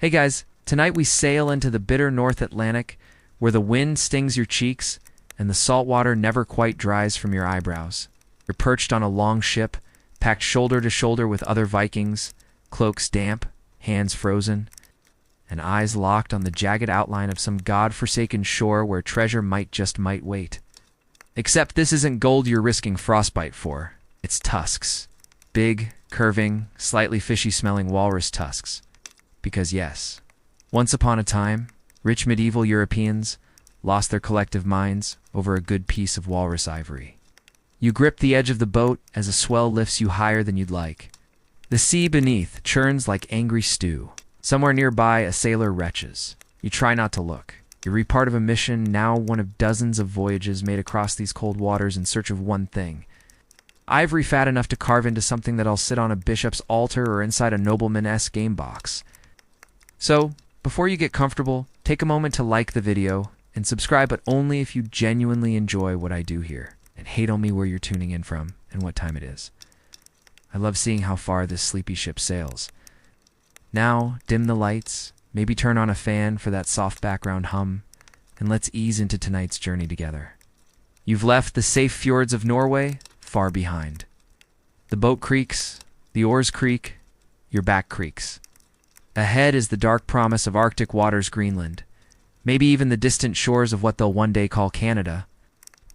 Hey guys, tonight we sail into the bitter North Atlantic, where the wind stings your cheeks and the salt water never quite dries from your eyebrows. You're perched on a long ship, packed shoulder to shoulder with other Vikings, cloaks damp, hands frozen, and eyes locked on the jagged outline of some god-forsaken shore where treasure might wait. Except this isn't gold you're risking frostbite for. It's tusks. Big, curving, slightly fishy-smelling walrus tusks. Because yes, once upon a time, rich medieval Europeans lost their collective minds over a good piece of walrus ivory. You grip the edge of the boat as a swell lifts you higher than you'd like. The sea beneath churns like angry stew. Somewhere nearby, a sailor retches. You try not to look. You're part of a mission, now one of dozens of voyages made across these cold waters in search of one thing. Ivory fat enough to carve into something that'll sit on a bishop's altar or inside a nobleman-esque game box. So, before you get comfortable, take a moment to like the video and subscribe, but only if you genuinely enjoy what I do here and hate on me where you're tuning in from and what time it is. I love seeing how far this sleepy ship sails. Now, dim the lights, maybe turn on a fan for that soft background hum, and let's ease into tonight's journey together. You've left the safe fjords of Norway far behind. The boat creaks, the oars creak, your back creaks. Ahead is the dark promise of Arctic waters Greenland, maybe even the distant shores of what they'll one day call Canada.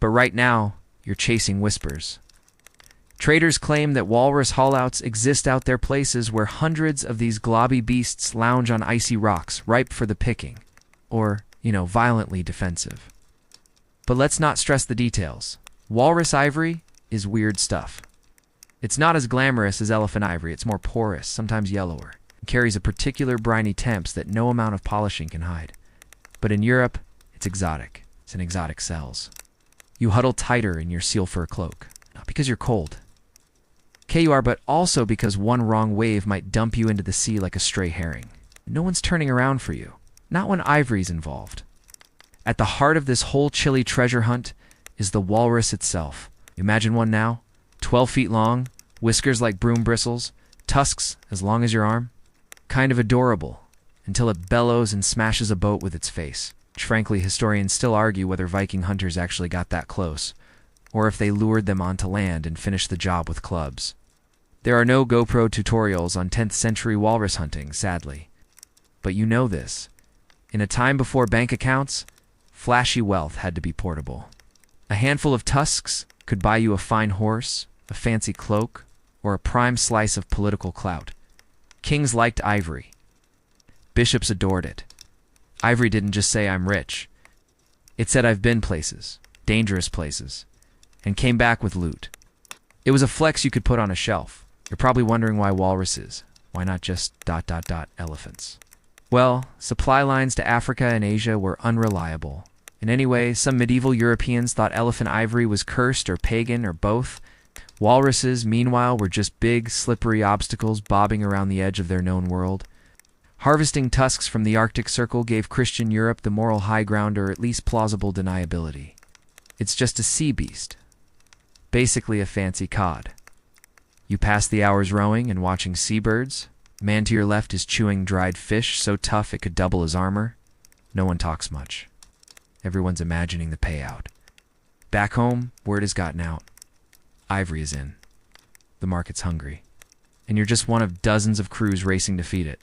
But right now, you're chasing whispers. Traders claim that walrus haulouts exist out there, places where hundreds of these globby beasts lounge on icy rocks, ripe for the picking, or, violently defensive. But let's not stress the details. Walrus ivory is weird stuff. It's not as glamorous as elephant ivory. It's more porous, sometimes yellower, and carries a particular briny temps that no amount of polishing can hide. But in Europe, it's exotic. It's in exotic cells. You huddle tighter in your seal fur cloak, not because you're cold. You are, but also because one wrong wave might dump you into the sea like a stray herring. No one's turning around for you, not when ivory's involved. At the heart of this whole chilly treasure hunt is the walrus itself. Imagine one now, 12 feet long, whiskers like broom bristles, tusks as long as your arm. Kind of adorable, until it bellows and smashes a boat with its face. Which, frankly, historians still argue whether Viking hunters actually got that close, or if they lured them onto land and finished the job with clubs. There are no GoPro tutorials on 10th century walrus hunting, sadly. But you know this. In a time before bank accounts, flashy wealth had to be portable. A handful of tusks could buy you a fine horse, a fancy cloak, or a prime slice of political clout. Kings liked ivory. Bishops adored it. Ivory didn't just say, "I'm rich." It said, "I've been places, dangerous places, and came back with loot." It was a flex you could put on a shelf. You're probably wondering why walruses. Why not just ... elephants? Well, supply lines to Africa and Asia were unreliable. And anyway, some medieval Europeans thought elephant ivory was cursed or pagan or both. Walruses, meanwhile, were just big, slippery obstacles bobbing around the edge of their known world. Harvesting tusks from the Arctic Circle gave Christian Europe the moral high ground, or at least plausible deniability. It's just a sea beast. Basically a fancy cod. You pass the hours rowing and watching seabirds. The man to your left is chewing dried fish so tough it could double his armor. No one talks much. Everyone's imagining the payout. Back home, word has gotten out. Ivory is in. The market's hungry. And you're just one of dozens of crews racing to feed it.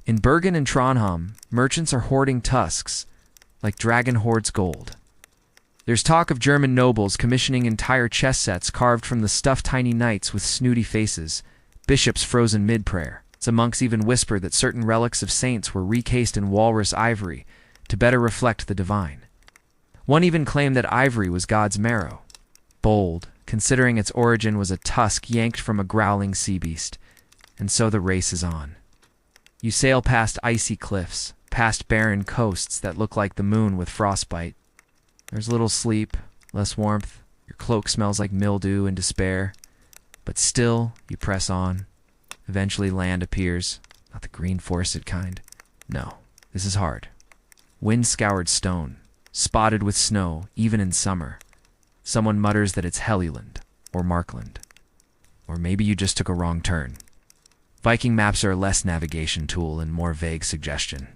In Bergen and Trondheim, merchants are hoarding tusks like dragon hoards gold. There's talk of German nobles commissioning entire chess sets carved from the stuffed tiny knights with snooty faces, bishops frozen mid-prayer. Some monks even whisper that certain relics of saints were recased in walrus ivory to better reflect the divine. One even claimed that ivory was God's marrow. Bold, considering its origin was a tusk yanked from a growling sea beast. And so the race is on. You sail past icy cliffs, past barren coasts that look like the moon with frostbite. There's little sleep, less warmth. Your cloak smells like mildew and despair. But still, you press on. Eventually land appears. Not the green forested kind. No, this is hard. Wind-scoured stone, spotted with snow, even in summer. Someone mutters that it's Helluland, or Markland. Or maybe you just took a wrong turn. Viking maps are a less navigation tool and more vague suggestion.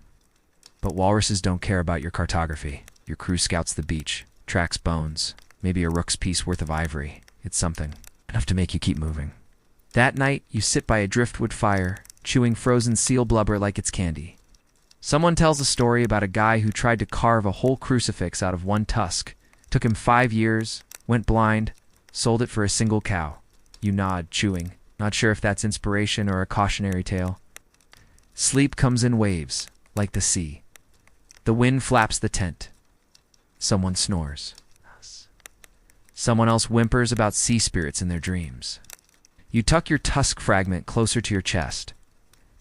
But walruses don't care about your cartography. Your crew scouts the beach, tracks bones, maybe a rook's piece worth of ivory. It's something. Enough to make you keep moving. That night, you sit by a driftwood fire, chewing frozen seal blubber like it's candy. Someone tells a story about a guy who tried to carve a whole crucifix out of one tusk. Took him 5 years, went blind, sold it for a single cow. You nod, chewing, not sure if that's inspiration or a cautionary tale. Sleep comes in waves, like the sea. The wind flaps the tent. Someone snores. Someone else whimpers about sea spirits in their dreams. You tuck your tusk fragment closer to your chest,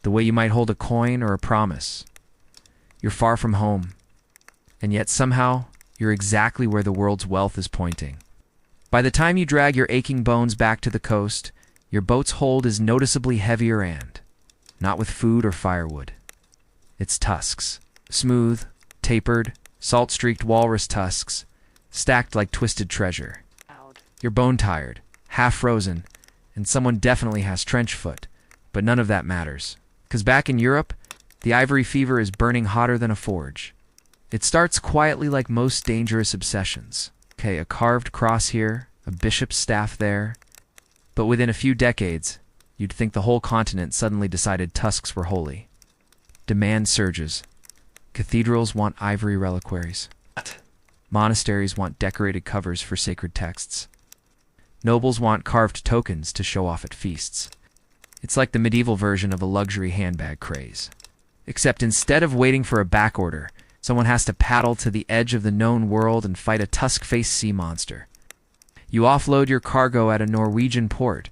the way you might hold a coin or a promise. You're far from home, and yet somehow you're exactly where the world's wealth is pointing. By the time you drag your aching bones back to the coast, your boat's hold is noticeably heavier and not with food or firewood. It's tusks. Smooth, tapered, salt-streaked walrus tusks, stacked like twisted treasure. You're bone-tired, half-frozen, and someone definitely has trench foot, but none of that matters. 'Cause back in Europe, the ivory fever is burning hotter than a forge. It starts quietly like most dangerous obsessions. Okay, a carved cross here, a bishop's staff there. But within a few decades, you'd think the whole continent suddenly decided tusks were holy. Demand surges. Cathedrals want ivory reliquaries. Monasteries want decorated covers for sacred texts. Nobles want carved tokens to show off at feasts. It's like the medieval version of a luxury handbag craze. Except instead of waiting for a backorder, someone has to paddle to the edge of the known world and fight a tusk-faced sea monster. You offload your cargo at a Norwegian port,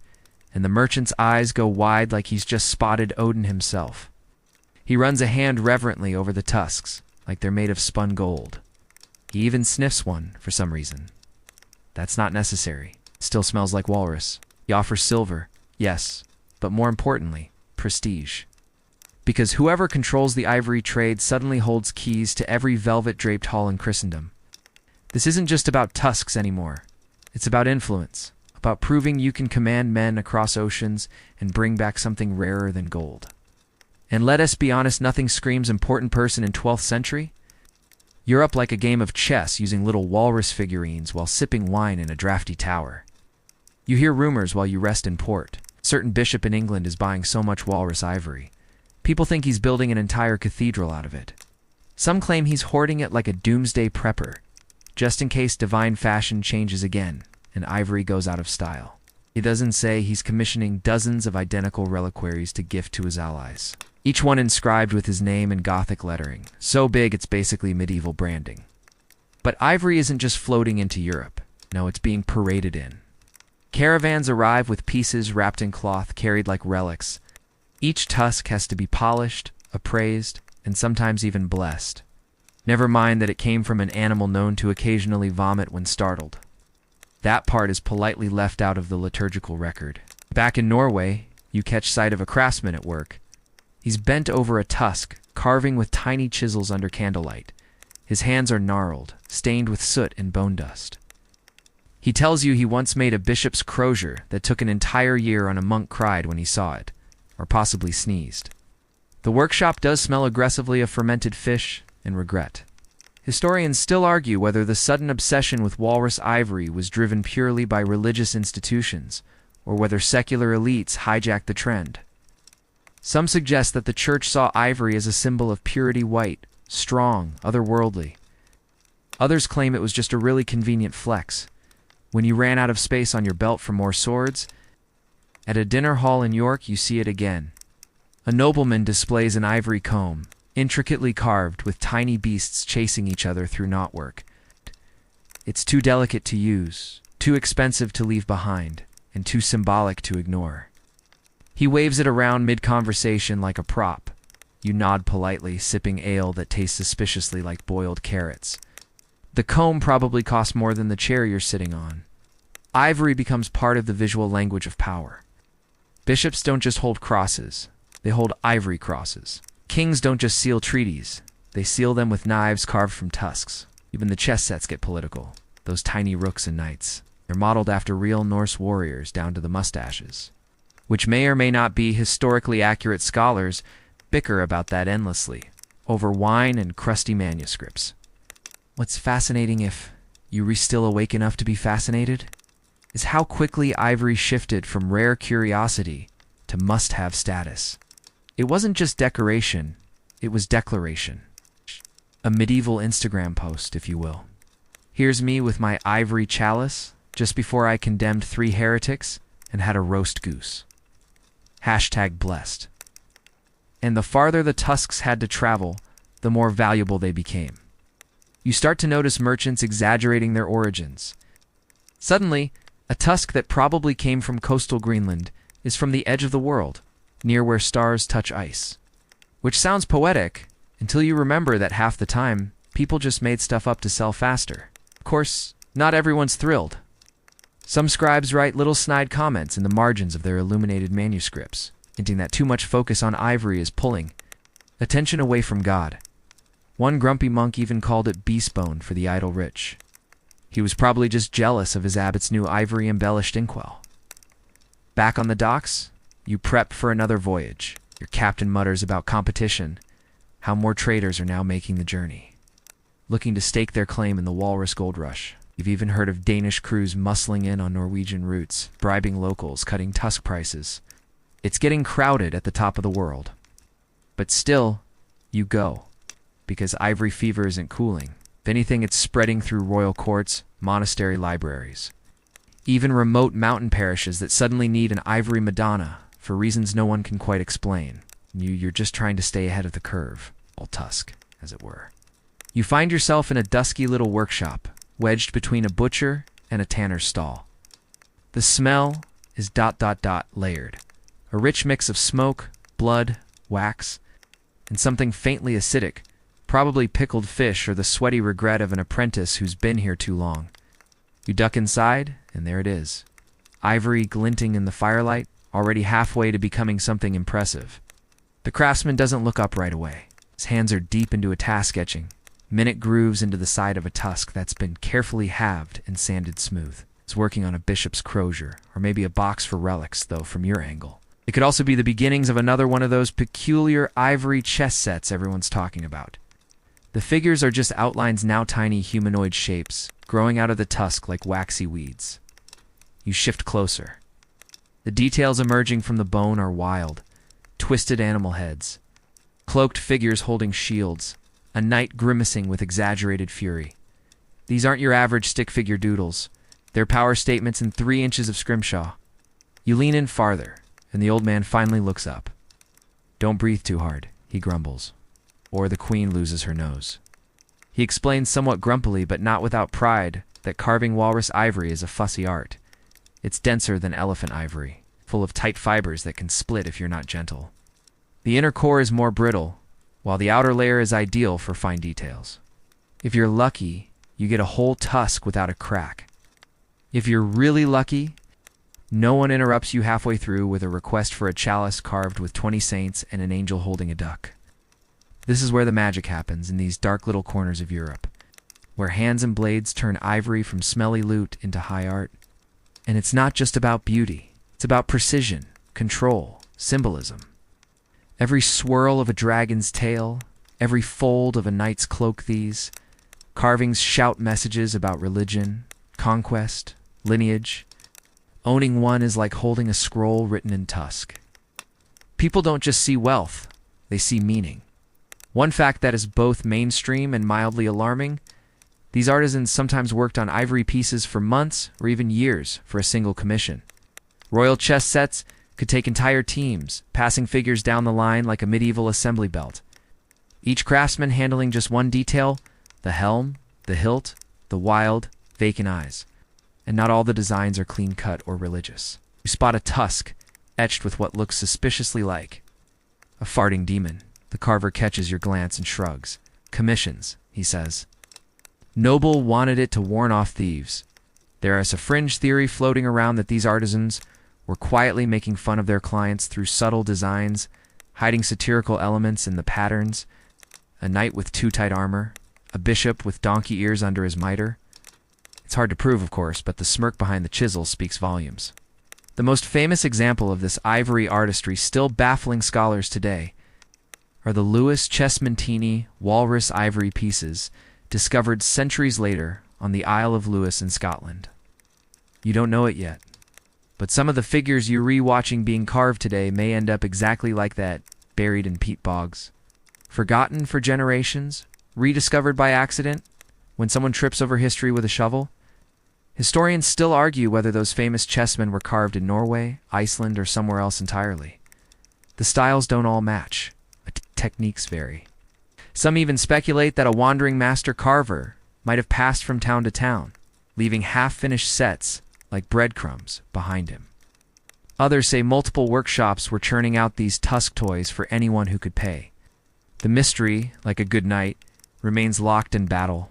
and the merchant's eyes go wide like he's just spotted Odin himself. He runs a hand reverently over the tusks, like they're made of spun gold. He even sniffs one, for some reason. That's not necessary. It still smells like walrus. He offers silver, yes, but more importantly, prestige. Because whoever controls the ivory trade suddenly holds keys to every velvet-draped hall in Christendom. This isn't just about tusks anymore. It's about influence, about proving you can command men across oceans and bring back something rarer than gold. And let us be honest, nothing screams important person in 12th century. You're up like a game of chess using little walrus figurines while sipping wine in a drafty tower. You hear rumors while you rest in port. A certain bishop in England is buying so much walrus ivory. People think he's building an entire cathedral out of it. Some claim he's hoarding it like a doomsday prepper, just in case divine fashion changes again and ivory goes out of style. He doesn't say he's commissioning dozens of identical reliquaries to gift to his allies, each one inscribed with his name in Gothic lettering, so big it's basically medieval branding. But ivory isn't just floating into Europe. No, it's being paraded in. Caravans arrive with pieces wrapped in cloth, carried like relics. Each tusk has to be polished, appraised, and sometimes even blessed. Never mind that it came from an animal known to occasionally vomit when startled. That part is politely left out of the liturgical record. Back in Norway, you catch sight of a craftsman at work. He's bent over a tusk, carving with tiny chisels under candlelight. His hands are gnarled, stained with soot and bone dust. He tells you he once made a bishop's crozier that took an entire year and a monk cried when he saw it, or possibly sneezed. The workshop does smell aggressively of fermented fish and regret. Historians still argue whether the sudden obsession with walrus ivory was driven purely by religious institutions, or whether secular elites hijacked the trend. Some suggest that the church saw ivory as a symbol of purity, white, strong, otherworldly. Others claim it was just a really convenient flex. When you ran out of space on your belt for more swords, at a dinner hall in York you see it again. A nobleman displays an ivory comb, intricately carved with tiny beasts chasing each other through knotwork. It's too delicate to use, too expensive to leave behind, and too symbolic to ignore. He waves it around mid-conversation like a prop. You nod politely, sipping ale that tastes suspiciously like boiled carrots. The comb probably costs more than the chair you're sitting on. Ivory becomes part of the visual language of power. Bishops don't just hold crosses, they hold ivory crosses. Kings don't just seal treaties, they seal them with knives carved from tusks. Even the chess sets get political, those tiny rooks and knights. They're modeled after real Norse warriors down to the mustaches. which may or may not be historically accurate. Scholars bicker about that endlessly, over wine and crusty manuscripts. What's fascinating, if you were still awake enough to be fascinated, is how quickly ivory shifted from rare curiosity to must-have status. It wasn't just decoration, it was declaration. A medieval Instagram post, if you will. Here's me with my ivory chalice, just before I condemned 3 heretics and had a roast goose. #blessed. And the farther the tusks had to travel, the more valuable they became. You start to notice merchants exaggerating their origins. Suddenly, a tusk that probably came from coastal Greenland is from the edge of the world, near where stars touch ice. Which sounds poetic, until you remember that half the time, people just made stuff up to sell faster. Of course, not everyone's thrilled. Some scribes write little snide comments in the margins of their illuminated manuscripts, hinting that too much focus on ivory is pulling attention away from God. One grumpy monk even called it beast bone for the idle rich. He was probably just jealous of his abbot's new ivory-embellished inkwell. Back on the docks, you prep for another voyage. Your captain mutters about competition, how more traders are now making the journey, looking to stake their claim in the Walrus gold rush. You've even heard of Danish crews muscling in on Norwegian routes, bribing locals, cutting tusk prices. It's getting crowded at the top of the world. But still, you go, because ivory fever isn't cooling. If anything, it's spreading through royal courts, monastery libraries. Even remote mountain parishes that suddenly need an ivory Madonna for reasons no one can quite explain. You're just trying to stay ahead of the curve, old tusk, as it were. You find yourself in a dusky little workshop, wedged between a butcher and a tanner's stall. The smell is ... layered. A rich mix of smoke, blood, wax, and something faintly acidic, probably pickled fish or the sweaty regret of an apprentice who's been here too long. You duck inside, and there it is. Ivory glinting in the firelight, already halfway to becoming something impressive. The craftsman doesn't look up right away. His hands are deep into a task etching, minute grooves into the side of a tusk that's been carefully halved and sanded smooth. He's working on a bishop's crozier, or maybe a box for relics, though, from your angle. It could also be the beginnings of another one of those peculiar ivory chess sets everyone's talking about. The figures are just outlines, now tiny humanoid shapes, growing out of the tusk like waxy weeds. You shift closer. The details emerging from the bone are wild, twisted animal heads, cloaked figures holding shields, a knight grimacing with exaggerated fury. These aren't your average stick figure doodles. They're power statements in 3 inches of scrimshaw. You lean in farther, and the old man finally looks up. "Don't breathe too hard," he grumbles, or the queen loses her nose. He explains somewhat grumpily, but not without pride, that carving walrus ivory is a fussy art. It's denser than elephant ivory, full of tight fibers that can split if you're not gentle. The inner core is more brittle, while the outer layer is ideal for fine details. If you're lucky, you get a whole tusk without a crack. If you're really lucky, no one interrupts you halfway through with a request for a chalice carved with 20 saints and an angel holding a duck. This is where the magic happens, in these dark little corners of Europe, where hands and blades turn ivory from smelly loot into high art. And it's not just about beauty. It's about precision, control, symbolism. Every swirl of a dragon's tail, every fold of a knight's cloak, these carvings shout messages about religion, conquest, lineage. Owning one is like holding a scroll written in tusk. People don't just see wealth, they see meaning. One fact that is both mainstream and mildly alarming: these artisans sometimes worked on ivory pieces for months or even years for a single commission. Royal chess sets could take entire teams, passing figures down the line like a medieval assembly belt. Each craftsman handling just one detail: the helm, the hilt, the wild, vacant eyes. And not all the designs are clean-cut or religious. You spot a tusk etched with what looks suspiciously like a farting demon. The carver catches your glance and shrugs. "Commissions," he says. Noble wanted it to warn off thieves. There is a fringe theory floating around that these artisans were quietly making fun of their clients through subtle designs, hiding satirical elements in the patterns. A knight with too tight armor, a bishop with donkey ears under his mitre. It's hard to prove, of course, but the smirk behind the chisel speaks volumes. The most famous example of this ivory artistry still baffling scholars today are the Lewis Chessmentini Walrus Ivory pieces discovered centuries later on the Isle of Lewis in Scotland. You don't know it yet, but some of the figures you're re-watching being carved today may end up exactly like that, buried in peat bogs. Forgotten for generations, rediscovered by accident, when someone trips over history with a shovel. Historians still argue whether those famous chessmen were carved in Norway, Iceland, or somewhere else entirely. The styles don't all match. Techniques vary. Some even speculate that a wandering master carver might have passed from town to town, leaving half-finished sets, like breadcrumbs, behind him. Others say multiple workshops were churning out these tusk toys for anyone who could pay. The mystery, like a good knight, remains locked in battle.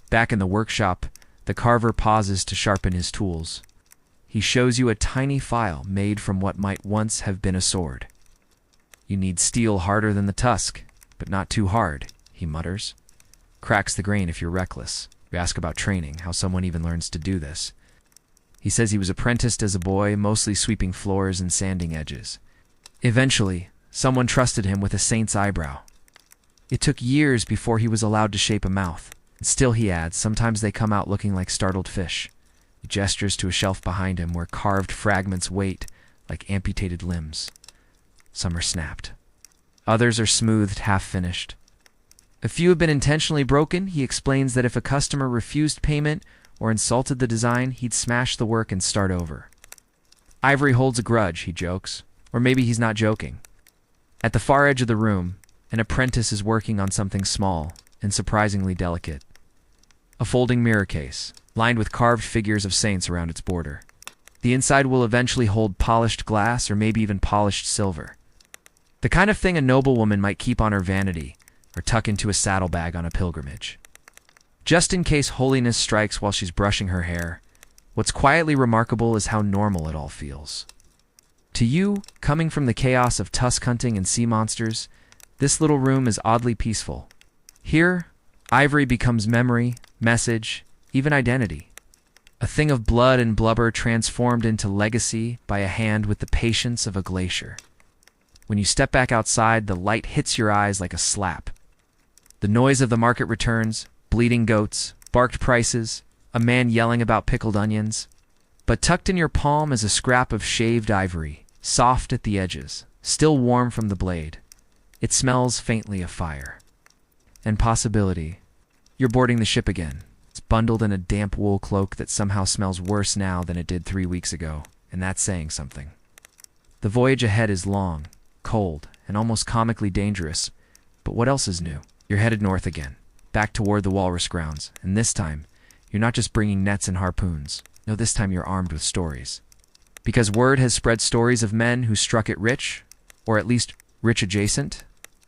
Back in the workshop, the carver pauses to sharpen his tools. He shows you a tiny file made from what might once have been a sword. You need steel harder than the tusk, but not too hard, he mutters. Cracks the grain if you're reckless. You ask about training, how someone even learns to do this. He says he was apprenticed as a boy, mostly sweeping floors and sanding edges. Eventually, someone trusted him with a saint's eyebrow. It took years before he was allowed to shape a mouth. And still, he adds, sometimes they come out looking like startled fish. He gestures to a shelf behind him where carved fragments wait like amputated limbs. Some are snapped. Others are smoothed, half-finished. A few have been intentionally broken. He explains that if a customer refused payment or insulted the design, he'd smash the work and start over. Ivory holds a grudge, he jokes. Or maybe he's not joking. At the far edge of the room, an apprentice is working on something small and surprisingly delicate. A folding mirror case, lined with carved figures of saints around its border. The inside will eventually hold polished glass or maybe even polished silver. The kind of thing a noblewoman might keep on her vanity or tuck into a saddlebag on a pilgrimage. Just in case holiness strikes while she's brushing her hair, what's quietly remarkable is how normal it all feels. To you, coming from the chaos of tusk hunting and sea monsters, this little room is oddly peaceful. Here, ivory becomes memory, message, even identity. A thing of blood and blubber transformed into legacy by a hand with the patience of a glacier. When you step back outside, the light hits your eyes like a slap. The noise of the market returns, bleating goats, barked prices, a man yelling about pickled onions. But tucked in your palm is a scrap of shaved ivory, soft at the edges, still warm from the blade. It smells faintly of fire. And possibility. You're boarding the ship again. It's bundled in a damp wool cloak that somehow smells worse now than it did 3 weeks ago, and that's saying something. The voyage ahead is long, cold, and almost comically dangerous, but what else is new? You're headed north again, back toward the Walrus grounds, and this time, you're not just bringing nets and harpoons. No, this time you're armed with stories. Because word has spread stories of men who struck it rich, or at least rich adjacent,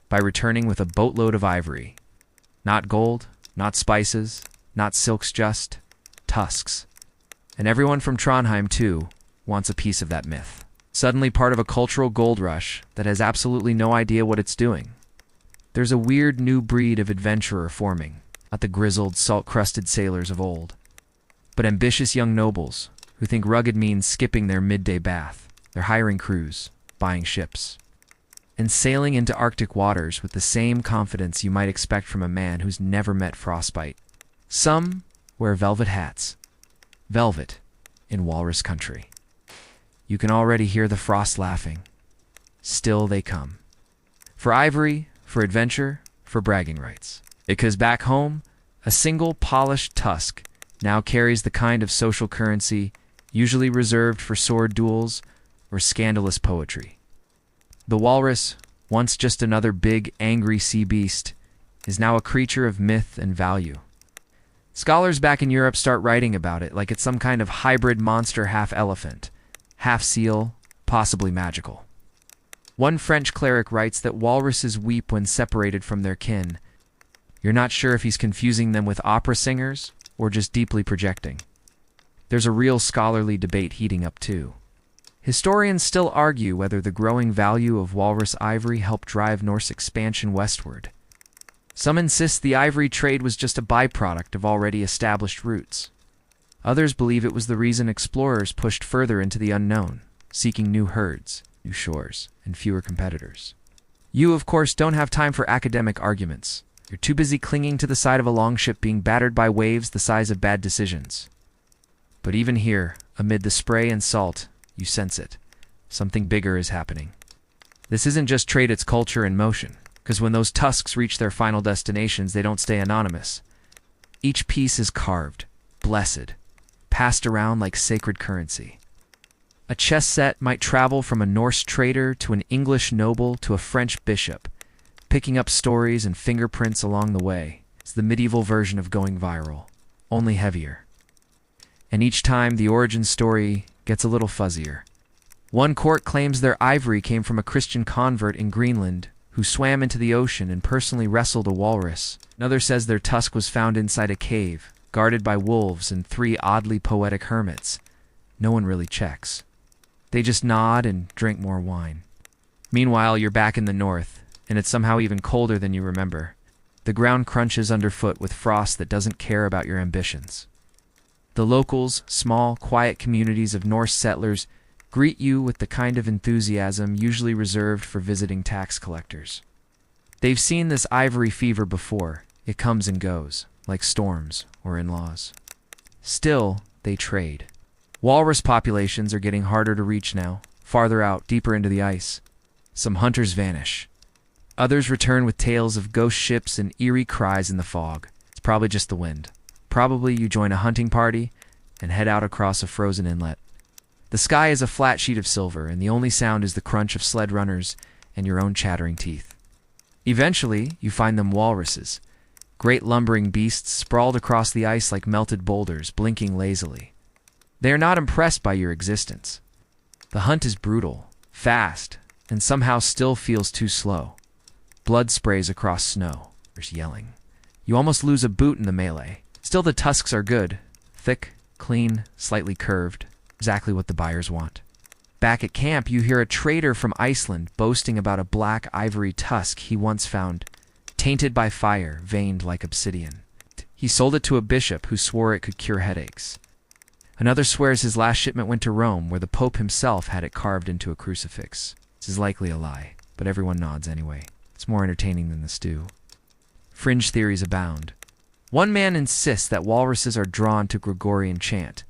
by returning with a boatload of ivory. Not gold, not spices, not silks just, tusks. And everyone from Trondheim, too, wants a piece of that myth. Suddenly part of a cultural gold rush that has absolutely no idea what it's doing. There's a weird new breed of adventurer forming, not the grizzled, salt-crusted sailors of old, but ambitious young nobles who think rugged means skipping their midday bath. They're hiring crews, buying ships, and sailing into Arctic waters with the same confidence you might expect from a man who's never met frostbite. Some wear velvet hats. Velvet in Walrus country. You can already hear the frost laughing. Still they come. For ivory, for adventure, for bragging rights. Because back home, a single polished tusk now carries the kind of social currency usually reserved for sword duels or scandalous poetry. The walrus, once just another big, angry sea beast, is now a creature of myth and value. Scholars back in Europe start writing about it like it's some kind of hybrid monster, half elephant, half seal, possibly magical. One French cleric writes that walruses weep when separated from their kin. You're not sure if he's confusing them with opera singers or just deeply projecting. There's a real scholarly debate heating up too. Historians still argue whether the growing value of walrus ivory helped drive Norse expansion westward. Some insist the ivory trade was just a byproduct of already established roots. Others believe it was the reason explorers pushed further into the unknown, seeking new herds, new shores, and fewer competitors. You, of course, don't have time for academic arguments. You're too busy clinging to the side of a longship being battered by waves the size of bad decisions. But even here, amid the spray and salt, you sense it. Something bigger is happening. This isn't just trade, it's culture in motion, because when those tusks reach their final destinations, they don't stay anonymous. Each piece is carved, blessed, passed around like sacred currency. A chess set might travel from a Norse trader to an English noble to a French bishop, picking up stories and fingerprints along the way. It's the medieval version of going viral, only heavier. And each time the origin story gets a little fuzzier. One court claims their ivory came from a Christian convert in Greenland who swam into the ocean and personally wrestled a walrus. Another says their tusk was found inside a cave, guarded by wolves and 3 oddly poetic hermits. No one really checks. They just nod and drink more wine. Meanwhile, you're back in the north, and it's somehow even colder than you remember. The ground crunches underfoot with frost that doesn't care about your ambitions. The locals, small, quiet communities of Norse settlers, greet you with the kind of enthusiasm usually reserved for visiting tax collectors. They've seen this ivory fever before. It comes and goes, like storms or in-laws. Still, they trade. Walrus populations are getting harder to reach now, farther out, deeper into the ice. Some hunters vanish. Others return with tales of ghost ships and eerie cries in the fog. It's probably just the wind. Probably you join a hunting party and head out across a frozen inlet. The sky is a flat sheet of silver, and the only sound is the crunch of sled runners and your own chattering teeth. Eventually, you find them walruses, great lumbering beasts sprawled across the ice like melted boulders, blinking lazily. They are not impressed by your existence. The hunt is brutal, fast, and somehow still feels too slow. Blood sprays across snow. There's yelling. You almost lose a boot in the melee. Still, the tusks are good. Thick, clean, slightly curved. Exactly what the buyers want. Back at camp, you hear a trader from Iceland boasting about a black ivory tusk he once found, tainted by fire, veined like obsidian. He sold it to a bishop who swore it could cure headaches. Another swears his last shipment went to Rome, where the Pope himself had it carved into a crucifix. This is likely a lie, but everyone nods anyway. It's more entertaining than the stew. Fringe theories abound. One man insists that walruses are drawn to Gregorian chant.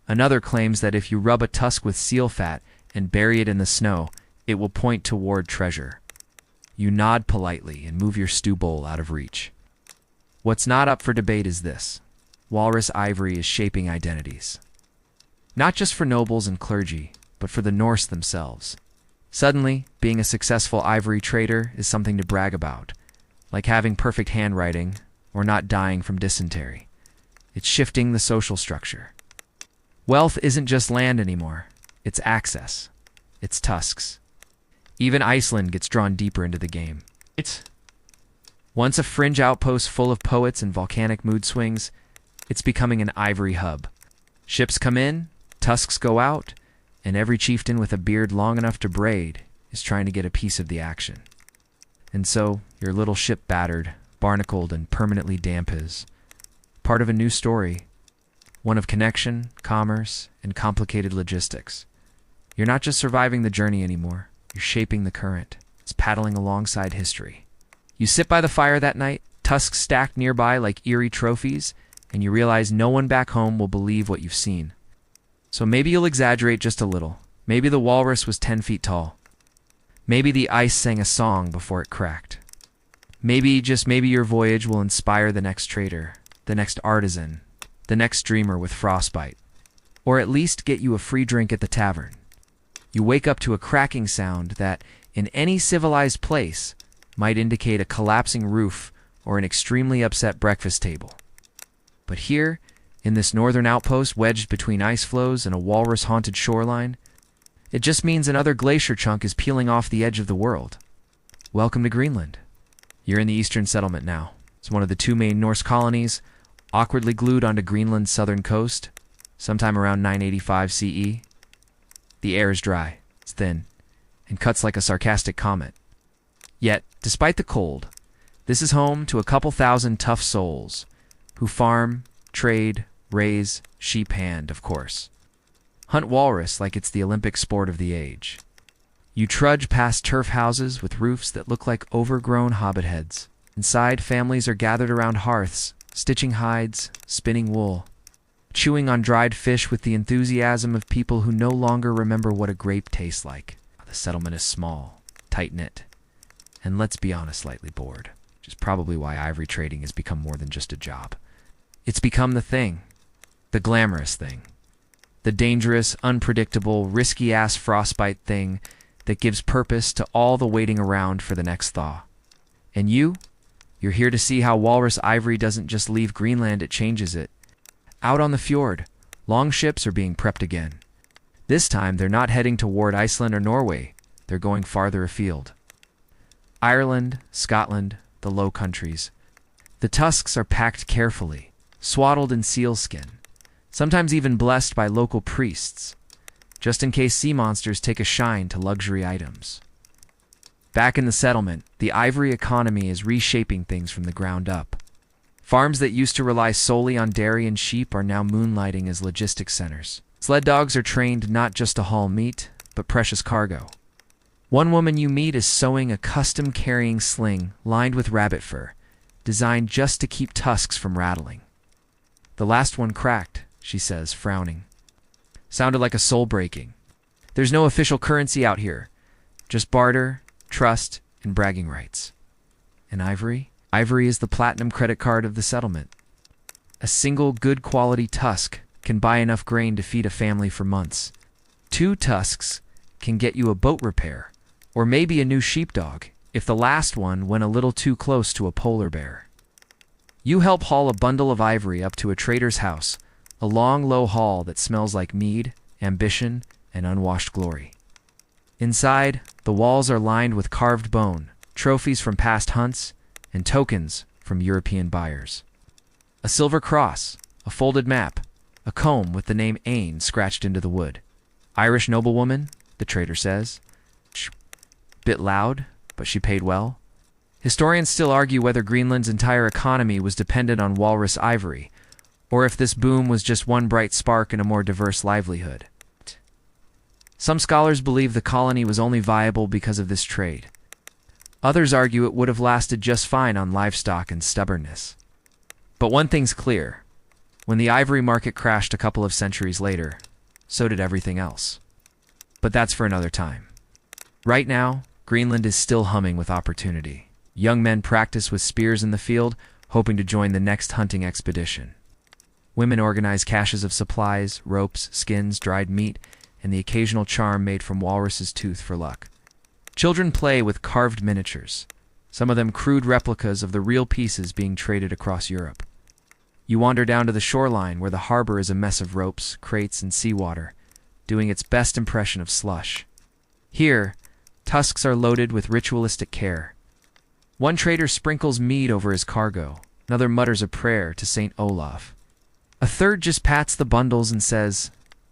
Another claims that if you rub a tusk with seal fat and bury it in the snow, it will point toward treasure. You nod politely and move your stew bowl out of reach. What's not up for debate is this. Walrus ivory is shaping identities. Not just for nobles and clergy, but for the Norse themselves. Suddenly, being a successful ivory trader is something to brag about, like having perfect handwriting or not dying from dysentery. It's shifting the social structure. Wealth isn't just land anymore. It's access. It's tusks. Even Iceland gets drawn deeper into the game. It's once a fringe outpost full of poets and volcanic mood swings, it's becoming an ivory hub. Ships come in, tusks go out, and every chieftain with a beard long enough to braid is trying to get a piece of the action. And so, your little ship battered, barnacled, and permanently damp is part of a new story. One of connection, commerce, and complicated logistics. You're not just surviving the journey anymore. You're shaping the current. It's paddling alongside history. You sit by the fire that night, tusks stacked nearby like eerie trophies, and you realize no one back home will believe what you've seen. So maybe you'll exaggerate just a little. Maybe the walrus was 10 feet tall. Maybe the ice sang a song before it cracked. Maybe, just maybe, your voyage will inspire the next trader, the next artisan, the next dreamer with frostbite, or at least get you a free drink at the tavern. You wake up to a cracking sound that, in any civilized place, might indicate a collapsing roof or an extremely upset breakfast table. But here, in this northern outpost wedged between ice floes and a walrus-haunted shoreline, it just means another glacier chunk is peeling off the edge of the world. Welcome to Greenland. You're in the eastern settlement now. It's one of the 2 main Norse colonies, awkwardly glued onto Greenland's southern coast, sometime around 985 CE. The air is dry, it's thin, and cuts like a sarcastic comment. Yet, despite the cold, this is home to a couple thousand tough souls who farm, trade, raise, sheep hand, of course. Hunt walrus like it's the Olympic sport of the age. You trudge past turf houses with roofs that look like overgrown hobbit heads. Inside, families are gathered around hearths, stitching hides, spinning wool, chewing on dried fish with the enthusiasm of people who no longer remember what a grape tastes like. The settlement is small, tight-knit, and let's be honest, slightly bored, which is probably why ivory trading has become more than just a job. It's become the thing, the glamorous thing, the dangerous, unpredictable, risky-ass frostbite thing that gives purpose to all the waiting around for the next thaw. And you're here to see how Walrus Ivory doesn't just leave Greenland, it changes it. Out on the fjord, long ships are being prepped again. This time, they're not heading toward Iceland or Norway, they're going farther afield. Ireland, Scotland, the Low Countries. The tusks are packed carefully, swaddled in sealskin, sometimes even blessed by local priests, just in case sea monsters take a shine to luxury items. Back in the settlement, the ivory economy is reshaping things from the ground up. Farms that used to rely solely on dairy and sheep are now moonlighting as logistics centers. Sled dogs are trained not just to haul meat, but precious cargo. One woman you meet is sewing a custom carrying sling lined with rabbit fur, designed just to keep tusks from rattling. The last one cracked, she says, frowning. Sounded like a soul-breaking. There's no official currency out here, just barter, trust, and bragging rights. And ivory? Ivory is the platinum credit card of the settlement. A single good quality tusk can buy enough grain to feed a family for months. 2 tusks can get you a boat repair, or maybe a new sheepdog, if the last one went a little too close to a polar bear. You help haul a bundle of ivory up to a trader's house, a long, low hall that smells like mead, ambition, and unwashed glory. Inside, the walls are lined with carved bone, trophies from past hunts, and tokens from European buyers. A silver cross, a folded map, a comb with the name Ain scratched into the wood. Irish noblewoman, the trader says. Bit loud, but she paid well. Historians still argue whether Greenland's entire economy was dependent on walrus ivory, or if this boom was just one bright spark in a more diverse livelihood. Some scholars believe the colony was only viable because of this trade. Others argue it would have lasted just fine on livestock and stubbornness. But one thing's clear. When the ivory market crashed a couple of centuries later, so did everything else. But that's for another time. Right now, Greenland is still humming with opportunity. Young men practice with spears in the field, hoping to join the next hunting expedition. Women organize caches of supplies, ropes, skins, dried meat, and the occasional charm made from walrus's tooth for luck. Children play with carved miniatures, some of them crude replicas of the real pieces being traded across Europe. You wander down to the shoreline where the harbor is a mess of ropes, crates, and seawater, doing its best impression of slush. Here, tusks are loaded with ritualistic care. One trader sprinkles mead over his cargo, another mutters a prayer to St. Olaf. A third just pats the bundles and says,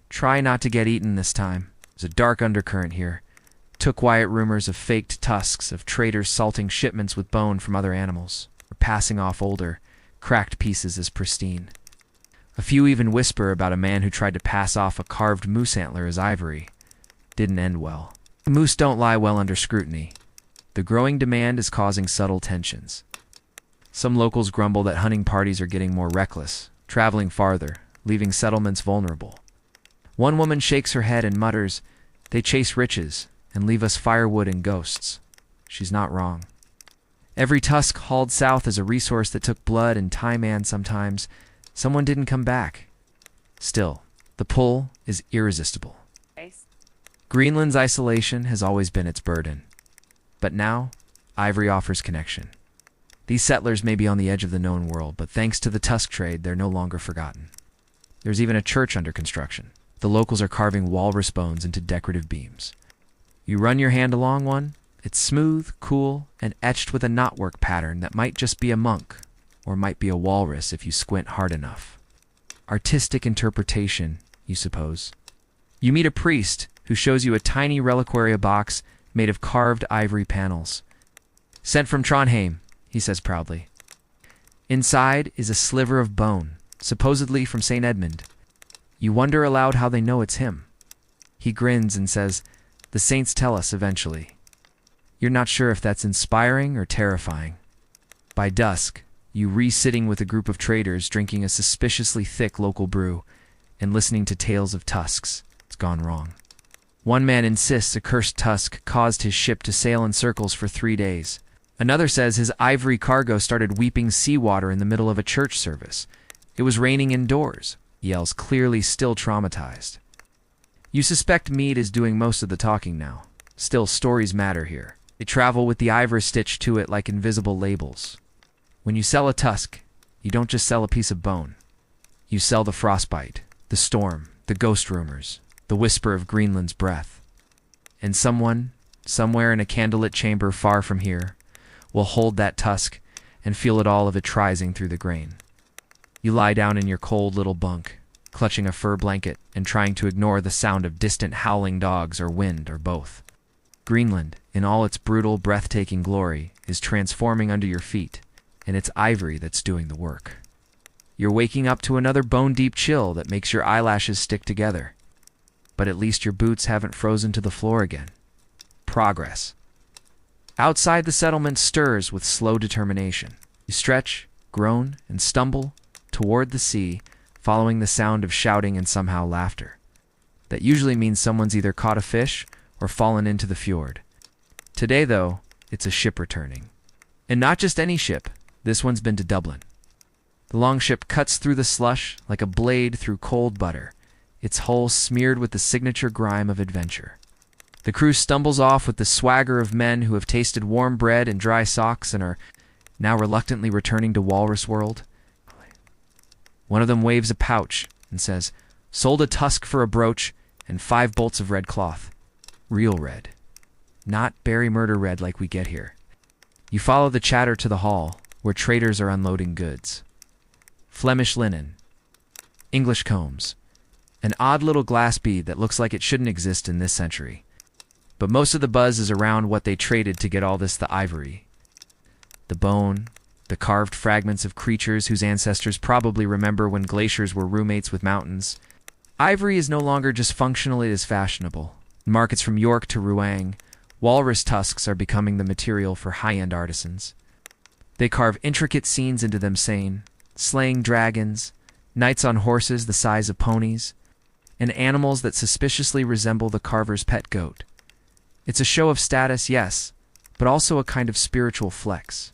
"Try not to get eaten this time." There's a dark undercurrent here. Took quiet rumors of faked tusks, of traders salting shipments with bone from other animals, or passing off older, cracked pieces as pristine. A few even whisper about a man who tried to pass off a carved moose antler as ivory. Didn't end well. Moose don't lie well under scrutiny. The growing demand is causing subtle tensions. Some locals grumble that hunting parties are getting more reckless, traveling farther, leaving settlements vulnerable. One woman shakes her head and mutters, "They chase riches and leave us firewood and ghosts." She's not wrong. Every tusk hauled south is a resource that took blood and time, and sometimes someone didn't come back. Still, the pull is irresistible. Greenland's isolation has always been its burden. But now, ivory offers connection. These settlers may be on the edge of the known world, but thanks to the tusk trade, they're no longer forgotten. There's even a church under construction. The locals are carving walrus bones into decorative beams. You run your hand along one, it's smooth, cool, and etched with a knotwork pattern that might just be a monk, or might be a walrus if you squint hard enough. Artistic interpretation, you suppose. You meet a priest who shows you a tiny reliquaria box made of carved ivory panels. "Sent from Trondheim," he says proudly. Inside is a sliver of bone, supposedly from St. Edmund. You wonder aloud how they know it's him. He grins and says, "The saints tell us eventually." You're not sure if that's inspiring or terrifying. By dusk, you re-sitting with a group of traders drinking a suspiciously thick local brew and listening to tales of tusks. It's gone wrong. One man insists a cursed tusk caused his ship to sail in circles for 3 days. Another says his ivory cargo started weeping seawater in the middle of a church service. It was raining indoors, yells, clearly still traumatized. You suspect mead is doing most of the talking now. Still, stories matter here. They travel with the ivory stitched to it like invisible labels. When you sell a tusk, you don't just sell a piece of bone. You sell the frostbite, the storm, the ghost rumors, the whisper of Greenland's breath. And someone, somewhere in a candlelit chamber far from here, will hold that tusk and feel it all of it rising through the grain. You lie down in your cold little bunk, clutching a fur blanket and trying to ignore the sound of distant howling dogs or wind or both. Greenland, in all its brutal, breathtaking glory, is transforming under your feet, and it's ivory that's doing the work. You're waking up to another bone-deep chill that makes your eyelashes stick together. But at least your boots haven't frozen to the floor again. Progress. Outside, the settlement stirs with slow determination. You stretch, groan, and stumble toward the sea, following the sound of shouting and somehow laughter. That usually means someone's either caught a fish or fallen into the fjord. Today, though, it's a ship returning. And not just any ship. This one's been to Dublin. The longship cuts through the slush like a blade through cold butter, its hull smeared with the signature grime of adventure. The crew stumbles off with the swagger of men who have tasted warm bread and dry socks and are now reluctantly returning to Walrus World. One of them waves a pouch and says, "Sold a tusk for a brooch and 5 bolts of red cloth." Real red. Not berry murder red like we get here. You follow the chatter to the hall, where traders are unloading goods. Flemish linen, English combs, an odd little glass bead that looks like it shouldn't exist in this century. But most of the buzz is around what they traded to get all this the ivory. The bone, the carved fragments of creatures whose ancestors probably remember when glaciers were roommates with mountains. Ivory is no longer just functional, it is fashionable. In markets from York to Rouen, walrus tusks are becoming the material for high-end artisans. They carve intricate scenes into them, slaying dragons, knights on horses the size of ponies, and animals that suspiciously resemble the carver's pet goat. It's a show of status, yes, but also a kind of spiritual flex.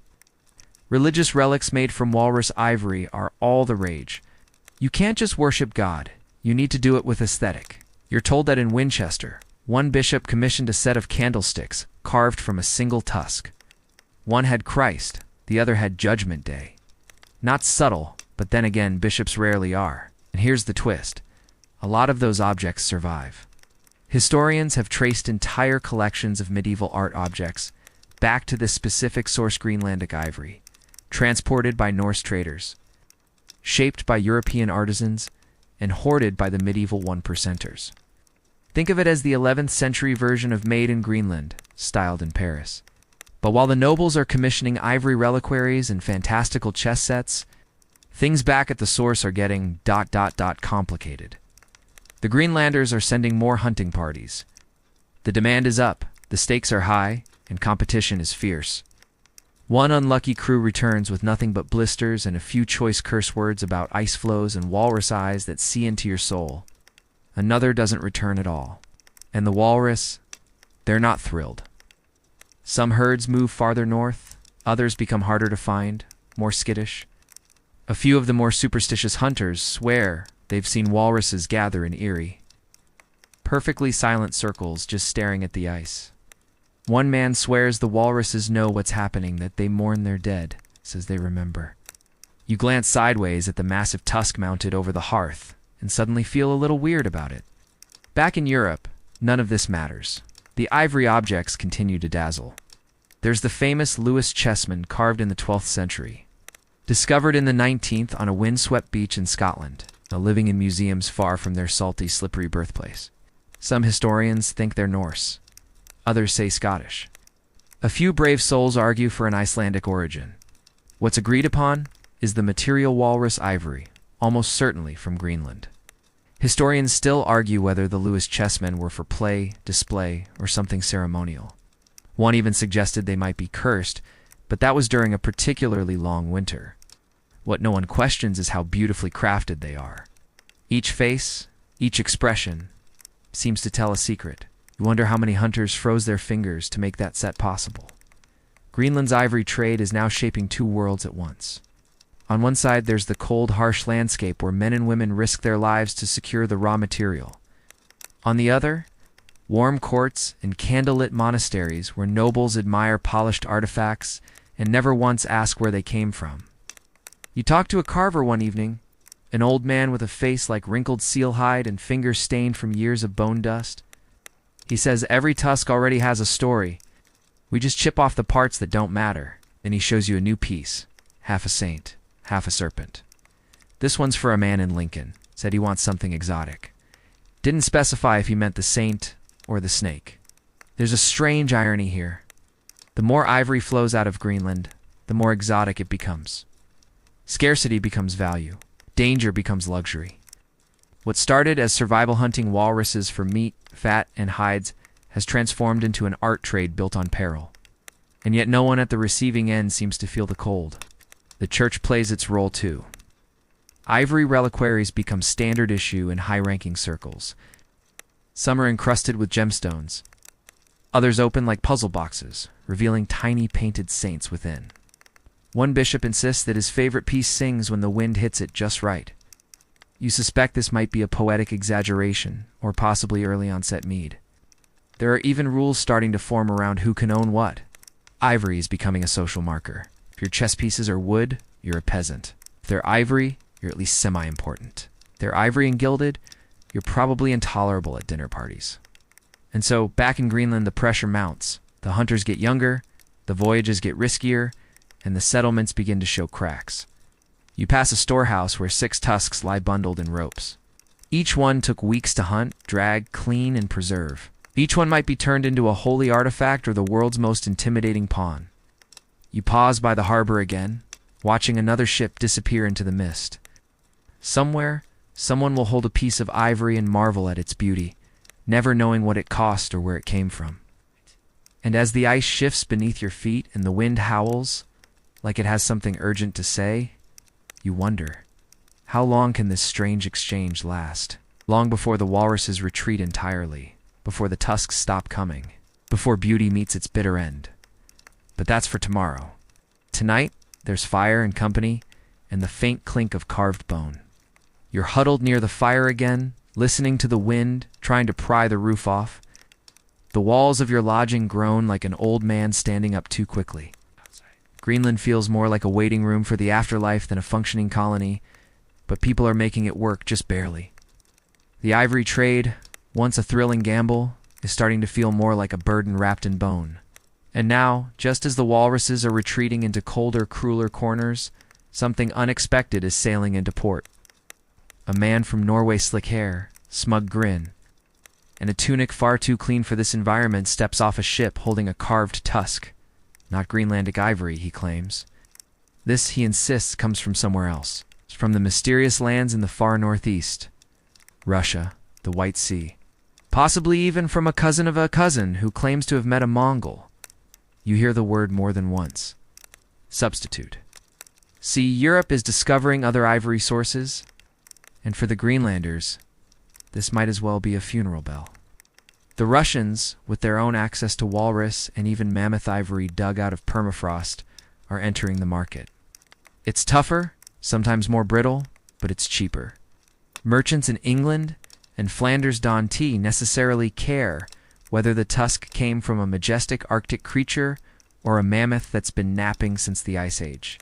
Religious relics made from walrus ivory are all the rage. You can't just worship God, you need to do it with aesthetic. You're told that in Winchester, one bishop commissioned a set of candlesticks carved from a single tusk. One had Christ, the other had Judgment Day. Not subtle, but then again, bishops rarely are. And here's the twist. A lot of those objects survive. Historians have traced entire collections of medieval art objects back to this specific source, Greenlandic ivory, transported by Norse traders, shaped by European artisans, and hoarded by the medieval one-percenters. Think of it as the 11th century version of Made in Greenland, styled in Paris. But while the nobles are commissioning ivory reliquaries and fantastical chess sets, things back at the source are getting ... complicated. The Greenlanders are sending more hunting parties. The demand is up, the stakes are high, and competition is fierce. One unlucky crew returns with nothing but blisters and a few choice curse words about ice flows and walrus eyes that see into your soul. Another doesn't return at all. And the walrus, they're not thrilled. Some herds move farther north, others become harder to find, more skittish. A few of the more superstitious hunters swear they've seen walruses gather in Erie. Perfectly silent circles just staring at the ice. One man swears the walruses know what's happening, that they mourn their dead, says they remember. You glance sideways at the massive tusk mounted over the hearth, and suddenly feel a little weird about it. Back in Europe, none of this matters. The ivory objects continue to dazzle. There's the famous Lewis chessman carved in the 12th century, discovered in the 19th on a windswept beach in Scotland, now living in museums far from their salty, slippery birthplace. Some historians think they're Norse. Others say Scottish. A few brave souls argue for an Icelandic origin. What's agreed upon is the material walrus ivory, almost certainly from Greenland. Historians still argue whether the Lewis chessmen were for play, display, or something ceremonial. One even suggested they might be cursed, but that was during a particularly long winter. What no one questions is how beautifully crafted they are. Each face, each expression, seems to tell a secret. You wonder how many hunters froze their fingers to make that set possible. Greenland's ivory trade is now shaping two worlds at once. On one side, there's the cold, harsh landscape where men and women risk their lives to secure the raw material. On the other, warm courts and candlelit monasteries where nobles admire polished artifacts and never once ask where they came from. You talk to a carver one evening, an old man with a face like wrinkled seal hide and fingers stained from years of bone dust. He says every tusk already has a story. We just chip off the parts that don't matter. Then he shows you a new piece, half a saint, half a serpent. This one's for a man in Lincoln. Said he wants something exotic. Didn't specify if he meant the saint or the snake. There's a strange irony here. The more ivory flows out of Greenland, the more exotic it becomes. Scarcity becomes value. Danger becomes luxury. What started as survival hunting walruses for meat, fat, and hides has transformed into an art trade built on peril. And yet no one at the receiving end seems to feel the cold. The church plays its role too. Ivory reliquaries become standard issue in high-ranking circles. Some are encrusted with gemstones. Others open like puzzle boxes, revealing tiny painted saints within. One bishop insists that his favorite piece sings when the wind hits it just right. You suspect this might be a poetic exaggeration, or possibly early onset mead. There are even rules starting to form around who can own what. Ivory is becoming a social marker. If your chess pieces are wood, you're a peasant. If they're ivory, you're at least semi-important. If they're ivory and gilded, you're probably intolerable at dinner parties. And so, back in Greenland, the pressure mounts. The hunters get younger, the voyages get riskier, and the settlements begin to show cracks. You pass a storehouse where 6 tusks lie bundled in ropes. Each one took weeks to hunt, drag, clean, and preserve. Each one might be turned into a holy artifact or the world's most intimidating pawn. You pause by the harbor again, watching another ship disappear into the mist. Somewhere, someone will hold a piece of ivory and marvel at its beauty, never knowing what it cost or where it came from. And as the ice shifts beneath your feet and the wind howls, like it has something urgent to say, you wonder, how long can this strange exchange last? Long before the walruses retreat entirely, before the tusks stop coming, before beauty meets its bitter end. But that's for tomorrow. Tonight, there's fire and company, and the faint clink of carved bone. You're huddled near the fire again, listening to the wind, trying to pry the roof off. The walls of your lodging groan like an old man standing up too quickly. Greenland feels more like a waiting room for the afterlife than a functioning colony, but people are making it work just barely. The ivory trade, once a thrilling gamble, is starting to feel more like a burden wrapped in bone. And now, just as the walruses are retreating into colder, crueler corners, something unexpected is sailing into port. A man from Norway, slick hair, smug grin, and a tunic far too clean for this environment steps off a ship holding a carved tusk. Not Greenlandic ivory, he claims. This, he insists, comes from somewhere else. From the mysterious lands in the far northeast. Russia, the White Sea. Possibly even from a cousin of a cousin who claims to have met a Mongol. You hear the word more than once. Substitute. See, Europe is discovering other ivory sources, and for the Greenlanders, this might as well be a funeral bell. The Russians, with their own access to walrus and even mammoth ivory dug out of permafrost, are entering the market. It's tougher, sometimes more brittle, but it's cheaper. Merchants in England and Flanders Don T necessarily care whether the tusk came from a majestic Arctic creature or a mammoth that's been napping since the Ice Age.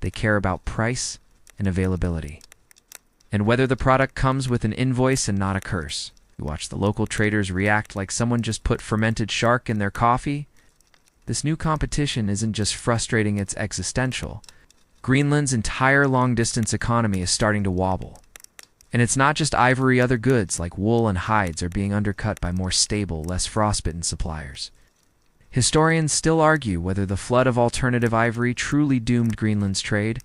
They care about price and availability. And whether the product comes with an invoice and not a curse. You watch the local traders react like someone just put fermented shark in their coffee. This new competition isn't just frustrating, it's existential. Greenland's entire long-distance economy is starting to wobble. And it's not just ivory, other goods like wool and hides are being undercut by more stable, less frostbitten suppliers. Historians still argue whether the flood of alternative ivory truly doomed Greenland's trade,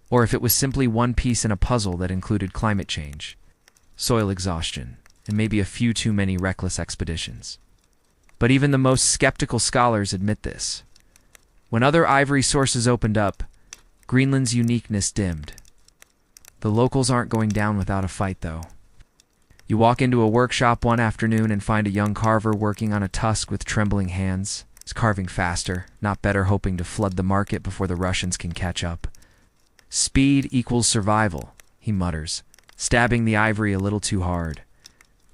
or if it was simply one piece in a puzzle that included climate change, soil exhaustion, and maybe a few too many reckless expeditions. But even the most skeptical scholars admit this. When other ivory sources opened up, Greenland's uniqueness dimmed. The locals aren't going down without a fight, though. You walk into a workshop one afternoon and find a young carver working on a tusk with trembling hands. He's carving faster, not better, hoping to flood the market before the Russians can catch up. Speed equals survival, he mutters, stabbing the ivory a little too hard.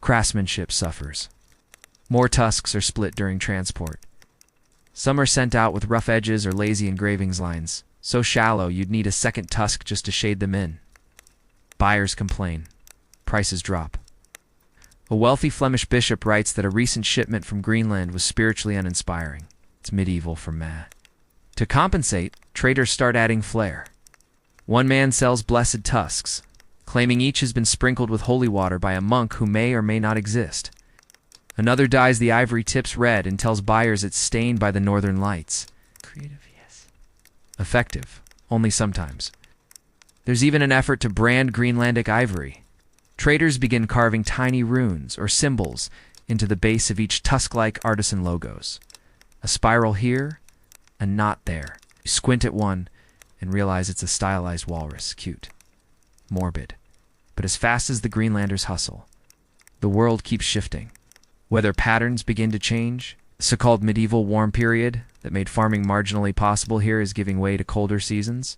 Craftsmanship suffers. More tusks are split during transport. Some are sent out with rough edges or lazy engravings lines, so shallow you'd need a second tusk just to shade them in. Buyers complain. Prices drop. A wealthy Flemish bishop writes that a recent shipment from Greenland was spiritually uninspiring. It's medieval for meh. To compensate, traders start adding flair. One man sells blessed tusks, claiming each has been sprinkled with holy water by a monk who may or may not exist. Another dyes the ivory tips red and tells buyers it's stained by the northern lights. Creative, yes. Effective, only sometimes. There's even an effort to brand Greenlandic ivory. Traders begin carving tiny runes or symbols into the base of each tusk-like artisan logos. A spiral here, a knot there. You squint at one and realize it's a stylized walrus. Cute. Morbid. But as fast as the Greenlanders hustle, the world keeps shifting. Weather patterns begin to change. The so-called medieval warm period that made farming marginally possible here is giving way to colder seasons.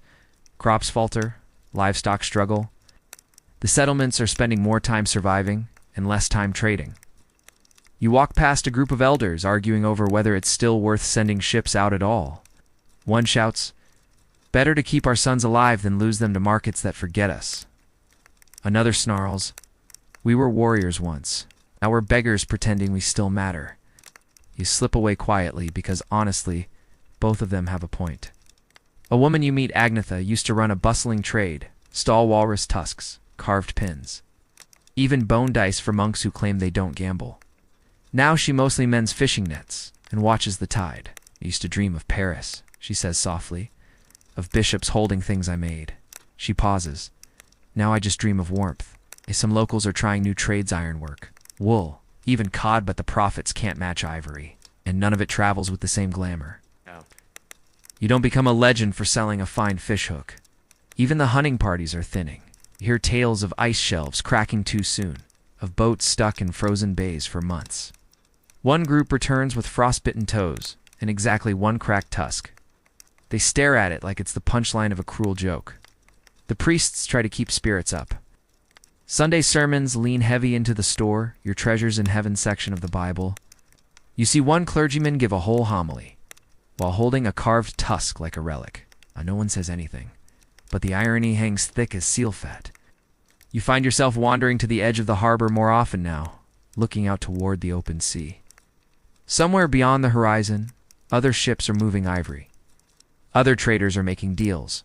Crops falter, livestock struggle. The settlements are spending more time surviving and less time trading. You walk past a group of elders arguing over whether it's still worth sending ships out at all. One shouts, "Better to keep our sons alive than lose them to markets that forget us." Another snarls, "We were warriors once. Now we're beggars pretending we still matter." You slip away quietly because, honestly, both of them have a point. A woman you meet, Agnetha, used to run a bustling trade, stall walrus tusks, carved pins. Even bone dice for monks who claim they don't gamble. Now she mostly mends fishing nets and watches the tide. "I used to dream of Paris," she says softly, "of bishops holding things I made." She pauses. "Now I just dream of warmth. Some locals are trying new trades, ironwork, wool, even cod, but the profits can't match ivory, and none of it travels with the same glamour." Oh. You don't become a legend for selling a fine fish hook. Even the hunting parties are thinning. You hear tales of ice shelves cracking too soon, of boats stuck in frozen bays for months. One group returns with frostbitten toes and exactly one cracked tusk. They stare at it like it's the punchline of a cruel joke. The priests try to keep spirits up. Sunday sermons lean heavy into the store, your treasures in heaven section of the Bible. You see one clergyman give a whole homily, while holding a carved tusk like a relic. No one says anything, but the irony hangs thick as seal fat. You find yourself wandering to the edge of the harbor more often now, looking out toward the open sea. Somewhere beyond the horizon, other ships are moving ivory. Other traders are making deals.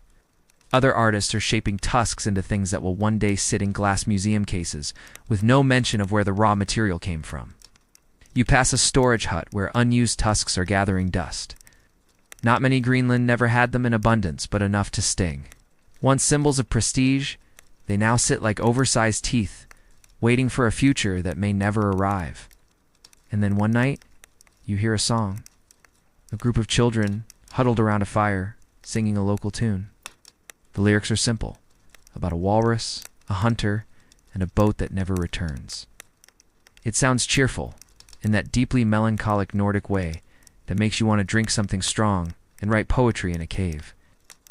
Other artists are shaping tusks into things that will one day sit in glass museum cases, with no mention of where the raw material came from. You pass a storage hut where unused tusks are gathering dust. Not many Greenland never had them in abundance, but enough to sting. Once symbols of prestige, they now sit like oversized teeth, waiting for a future that may never arrive. And then one night, you hear a song. A group of children huddled around a fire, singing a local tune. The lyrics are simple, about a walrus, a hunter, and a boat that never returns. It sounds cheerful, in that deeply melancholic Nordic way that makes you want to drink something strong and write poetry in a cave.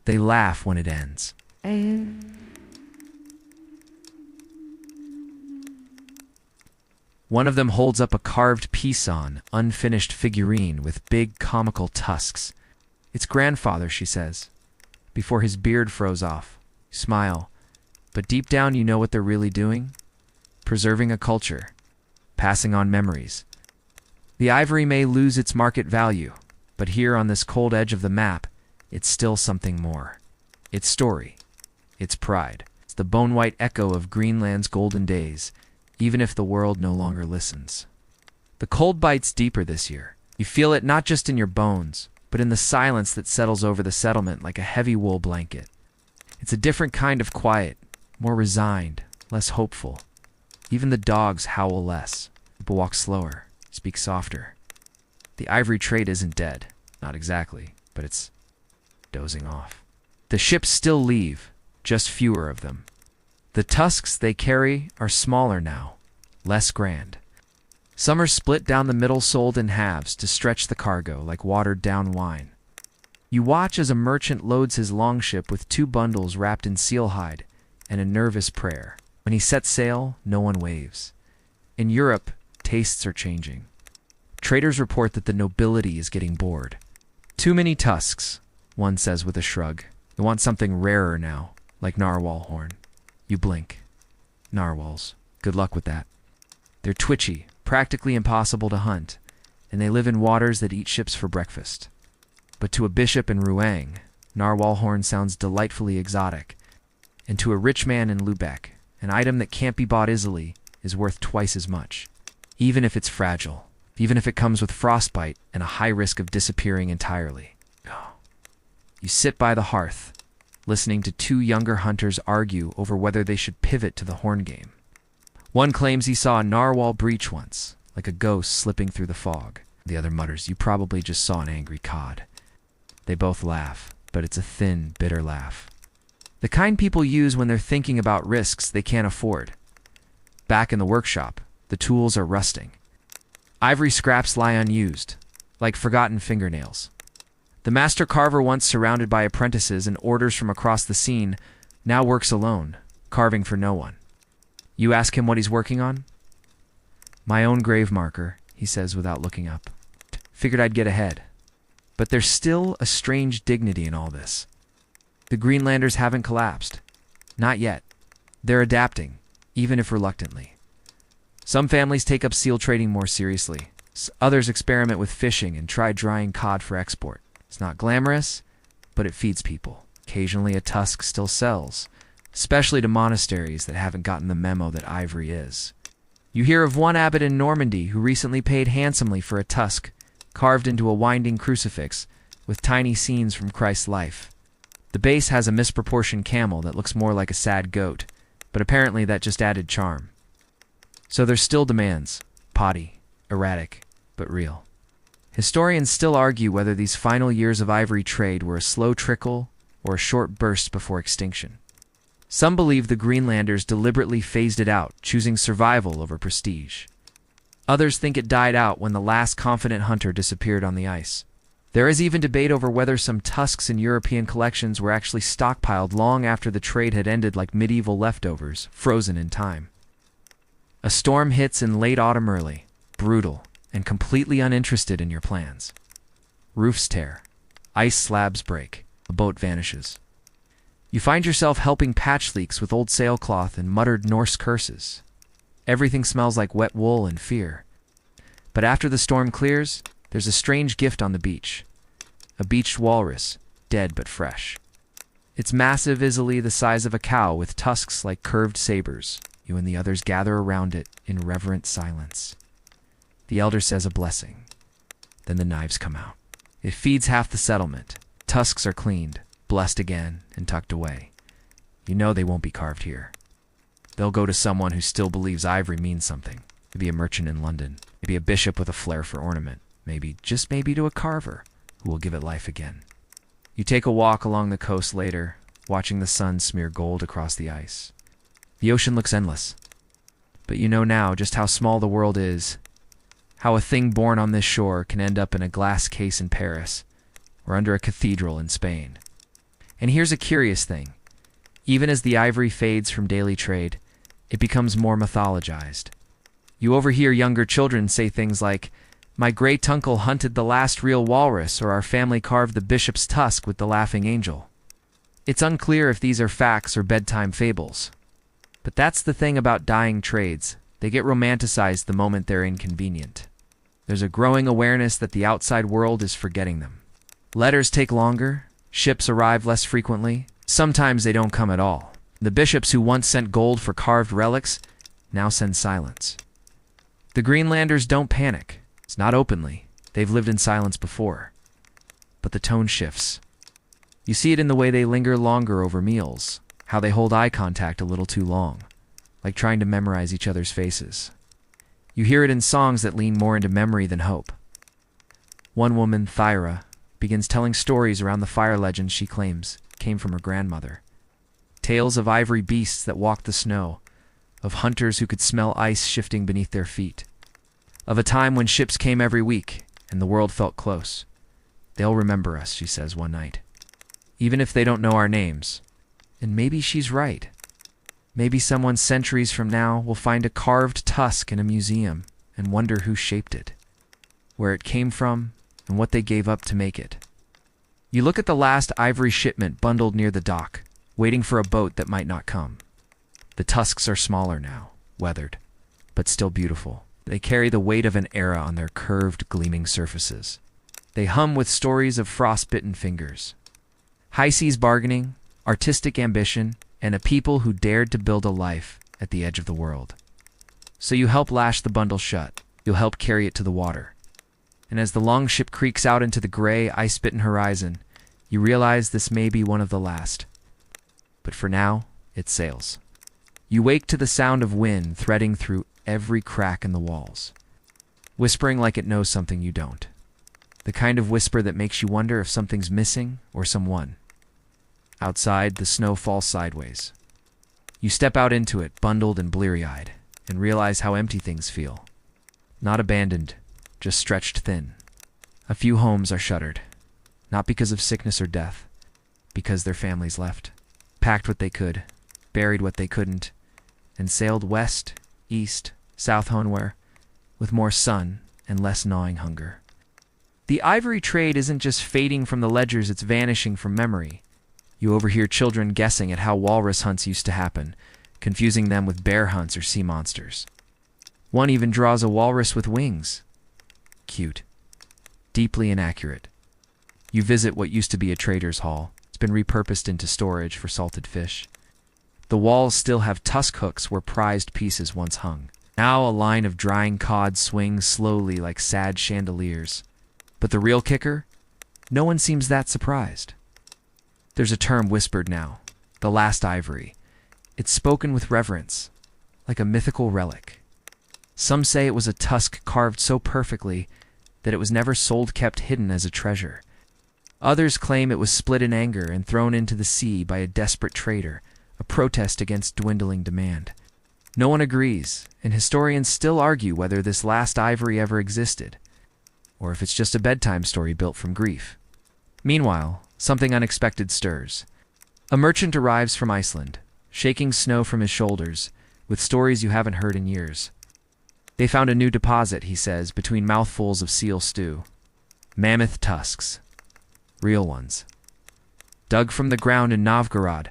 They laugh when it ends. One of them holds up a carved peason, unfinished figurine with big comical tusks. "It's grandfather," she says, before his beard froze off. You smile, but deep down you know what they're really doing. Preserving a culture, passing on memories. The ivory may lose its market value, but here on this cold edge of the map, it's still something more. It's story. It's pride. It's the bone-white echo of Greenland's golden days, even if the world no longer listens. The cold bites deeper this year. You feel it not just in your bones, but in the silence that settles over the settlement like a heavy wool blanket. It's a different kind of quiet, more resigned, less hopeful. Even the dogs howl less. People walk slower, speak softer. The ivory trade isn't dead. Not exactly, but it's dozing off. The ships still leave, just fewer of them. The tusks they carry are smaller now, less grand. Some are split down the middle, sold in halves to stretch the cargo like watered-down wine. You watch as a merchant loads his longship with 2 bundles wrapped in seal hide and a nervous prayer. When he sets sail, no one waves. In Europe, tastes are changing. Traders report that the nobility is getting bored. Too many tusks, one says with a shrug. They want something rarer now, like narwhal horn. You blink. Narwhals. Good luck with that. They're twitchy, practically impossible to hunt, and they live in waters that eat ships for breakfast. But to a bishop in Rouen, narwhal horn sounds delightfully exotic, and to a rich man in Lubeck, an item that can't be bought easily is worth twice as much, even if it's fragile, even if it comes with frostbite and a high risk of disappearing entirely. You sit by the hearth, listening to 2 younger hunters argue over whether they should pivot to the horn game. One claims he saw a narwhal breach once, like a ghost slipping through the fog. The other mutters, "You probably just saw an angry cod." They both laugh, but it's a thin, bitter laugh. The kind people use when they're thinking about risks they can't afford. Back in the workshop, the tools are rusting. Ivory scraps lie unused, like forgotten fingernails. The master carver, once surrounded by apprentices and orders from across the scene, now works alone, carving for no one. You ask him what he's working on? "My own grave marker," he says without looking up. "Figured I'd get ahead." But there's still a strange dignity in all this. The Greenlanders haven't collapsed. Not yet. They're adapting, even if reluctantly. Some families take up seal trading more seriously. Others experiment with fishing and try drying cod for export. It's not glamorous, but it feeds people. Occasionally a tusk still sells, especially to monasteries that haven't gotten the memo that ivory is. You hear of one abbot in Normandy who recently paid handsomely for a tusk carved into a winding crucifix with tiny scenes from Christ's life. The base has a misproportioned camel that looks more like a sad goat, but apparently that just added charm. So there's still demands, potty, erratic, but real. Historians still argue whether these final years of ivory trade were a slow trickle or a short burst before extinction. Some believe the Greenlanders deliberately phased it out, choosing survival over prestige. Others think it died out when the last confident hunter disappeared on the ice. There is even debate over whether some tusks in European collections were actually stockpiled long after the trade had ended, like medieval leftovers, frozen in time. A storm hits in late autumn early, brutal, and completely uninterested in your plans. Roofs tear. Ice slabs break. A boat vanishes. You find yourself helping patch leaks with old sailcloth and muttered Norse curses. Everything smells like wet wool and fear. But after the storm clears, there's a strange gift on the beach. A beached walrus, dead but fresh. It's massive, easily the size of a cow, with tusks like curved sabers. You and the others gather around it in reverent silence. The elder says a blessing. Then the knives come out. It feeds half the settlement. Tusks are cleaned, blessed again, and tucked away. You know they won't be carved here. They'll go to someone who still believes ivory means something. Maybe a merchant in London. Maybe a bishop with a flair for ornament. Maybe, just maybe, to a carver who will give it life again. You take a walk along the coast later, watching the sun smear gold across the ice. The ocean looks endless. But you know now just how small the world is, how a thing born on this shore can end up in a glass case in Paris or under a cathedral in Spain. And here's a curious thing. Even as the ivory fades from daily trade, it becomes more mythologized. You overhear younger children say things like, "My great-uncle hunted the last real walrus," or "Our family carved the bishop's tusk with the laughing angel." It's unclear if these are facts or bedtime fables. But that's the thing about dying trades. They get romanticized the moment they're inconvenient. There's a growing awareness that the outside world is forgetting them. Letters take longer. Ships arrive less frequently. Sometimes they don't come at all. The bishops who once sent gold for carved relics now send silence. The Greenlanders don't panic. It's not openly. They've lived in silence before. But the tone shifts. You see it in the way they linger longer over meals, how they hold eye contact a little too long, like trying to memorize each other's faces. You hear it in songs that lean more into memory than hope. One woman, Thyra, begins telling stories around the fire legends she claims came from her grandmother. Tales of ivory beasts that walked the snow, of hunters who could smell ice shifting beneath their feet, of a time when ships came every week and the world felt close. They'll remember us, she says one night, even if they don't know our names. And maybe she's right. Maybe someone centuries from now will find a carved tusk in a museum and wonder who shaped it, where it came from, and what they gave up to make it. You look at the last ivory shipment bundled near the dock, waiting for a boat that might not come. The tusks are smaller now, weathered, but still beautiful. They carry the weight of an era on their curved, gleaming surfaces. They hum with stories of frost-bitten fingers, high seas bargaining, artistic ambition, and a people who dared to build a life at the edge of the world. So you help lash the bundle shut. You'll help carry it to the water. And as the long ship creaks out into the gray, ice-bitten horizon, you realize this may be one of the last. But for now, it sails. You wake to the sound of wind threading through every crack in the walls, whispering like it knows something you don't. The kind of whisper that makes you wonder if something's missing or someone. Outside, the snow falls sideways. You step out into it, bundled and bleary-eyed, and realize how empty things feel. Not abandoned, just stretched thin. A few homes are shuttered, not because of sickness or death, because their families left, packed what they could, buried what they couldn't, and sailed west, east, south homewhere, with more sun and less gnawing hunger. The ivory trade isn't just fading from the ledgers, it's vanishing from memory. You overhear children guessing at how walrus hunts used to happen, confusing them with bear hunts or sea monsters. One even draws a walrus with wings. Cute. Deeply inaccurate. You visit what used to be a trader's hall. It's been repurposed into storage for salted fish. The walls still have tusk hooks where prized pieces once hung. Now a line of drying cod swings slowly like sad chandeliers. But the real kicker? No one seems that surprised. There's a term whispered now, the last ivory. It's spoken with reverence, like a mythical relic. Some say it was a tusk carved so perfectly that it was never sold, kept hidden as a treasure. Others claim it was split in anger and thrown into the sea by a desperate trader, a protest against dwindling demand. No one agrees, and historians still argue whether this last ivory ever existed, or if it's just a bedtime story built from grief. Meanwhile, something unexpected stirs. A merchant arrives from Iceland, shaking snow from his shoulders, with stories you haven't heard in years. They found a new deposit, he says, between mouthfuls of seal stew. Mammoth tusks. Real ones. Dug from the ground in Novgorod.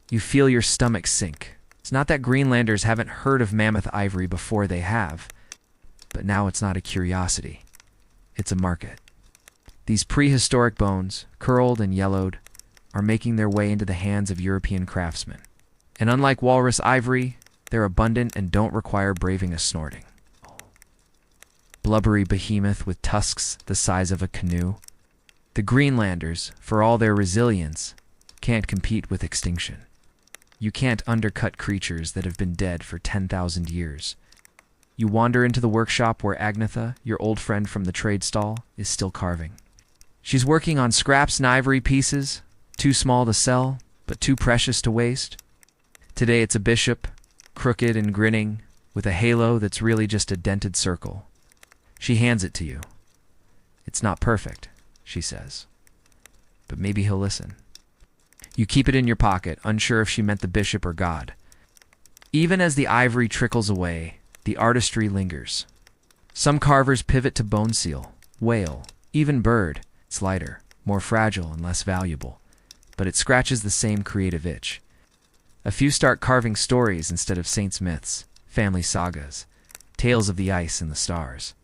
You feel your stomach sink. It's not that Greenlanders haven't heard of mammoth ivory before, they have. But now it's not a curiosity. It's a market. These prehistoric bones, curled and yellowed, are making their way into the hands of European craftsmen. And unlike walrus ivory, they're abundant and don't require braving a snorting. Blubbery behemoth with tusks the size of a canoe. The Greenlanders, for all their resilience, can't compete with extinction. You can't undercut creatures that have been dead for 10,000 years. You wander into the workshop where Agnetha, your old friend from the trade stall, is still carving. She's working on scraps and ivory pieces, too small to sell, but too precious to waste. Today it's a bishop, crooked and grinning, with a halo that's really just a dented circle. She hands it to you. It's not perfect, she says, but maybe he'll listen. You keep it in your pocket, unsure if she meant the bishop or God. Even as the ivory trickles away, the artistry lingers. Some carvers pivot to bone seal, whale, even bird. It's lighter, more fragile, and less valuable, but it scratches the same creative itch. A few start carving stories instead of saints' myths, family sagas, tales of the ice and the stars.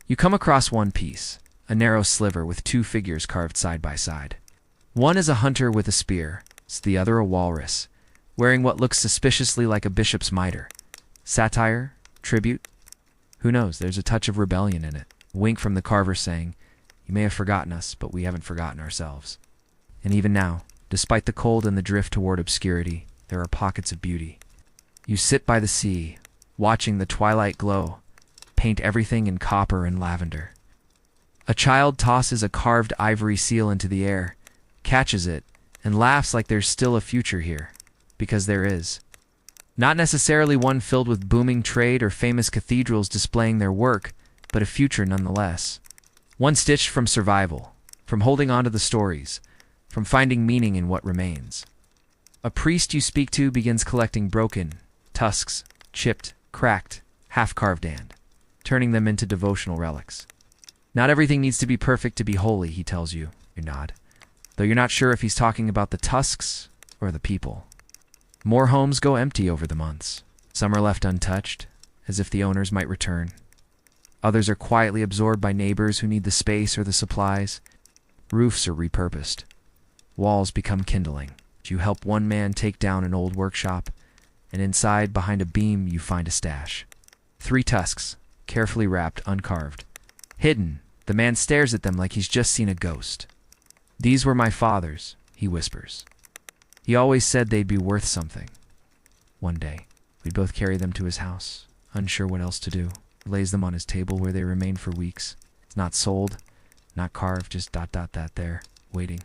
You come across one piece, a narrow sliver with two figures carved side by side. One is a hunter with a spear, the other a walrus, wearing what looks suspiciously like a bishop's mitre. Satire? Tribute? Who knows, there's a touch of rebellion in it. A wink from the carver saying, "You may have forgotten us, but we haven't forgotten ourselves." And even now, despite the cold and the drift toward obscurity, there are pockets of beauty. You sit by the sea, watching the twilight glow, paint everything in copper and lavender. A child tosses a carved ivory seal into the air, catches it, and laughs like there's still a future here, because there is. Not necessarily one filled with booming trade or famous cathedrals displaying their work, but a future nonetheless. One stitched from survival, from holding on to the stories, from finding meaning in what remains. A priest you speak to begins collecting broken tusks, chipped, cracked, half-carved and turning them into devotional relics. Not everything needs to be perfect to be holy, he tells you. You nod, though you're not sure if he's talking about the tusks or the people. More homes go empty over the months. Some are left untouched, as if the owners might return. Others are quietly absorbed by neighbors who need the space or the supplies. Roofs are repurposed. Walls become kindling. You help one man take down an old workshop, and inside, behind a beam, you find a stash. 3 tusks, carefully wrapped, uncarved. Hidden, the man stares at them like he's just seen a ghost. "These were my father's," he whispers. "He always said they'd be worth something. One day, we'd both carry them to his house, unsure what else to do. He lays them on his table where they remain for weeks. It's not sold, not carved, just ... that there, waiting."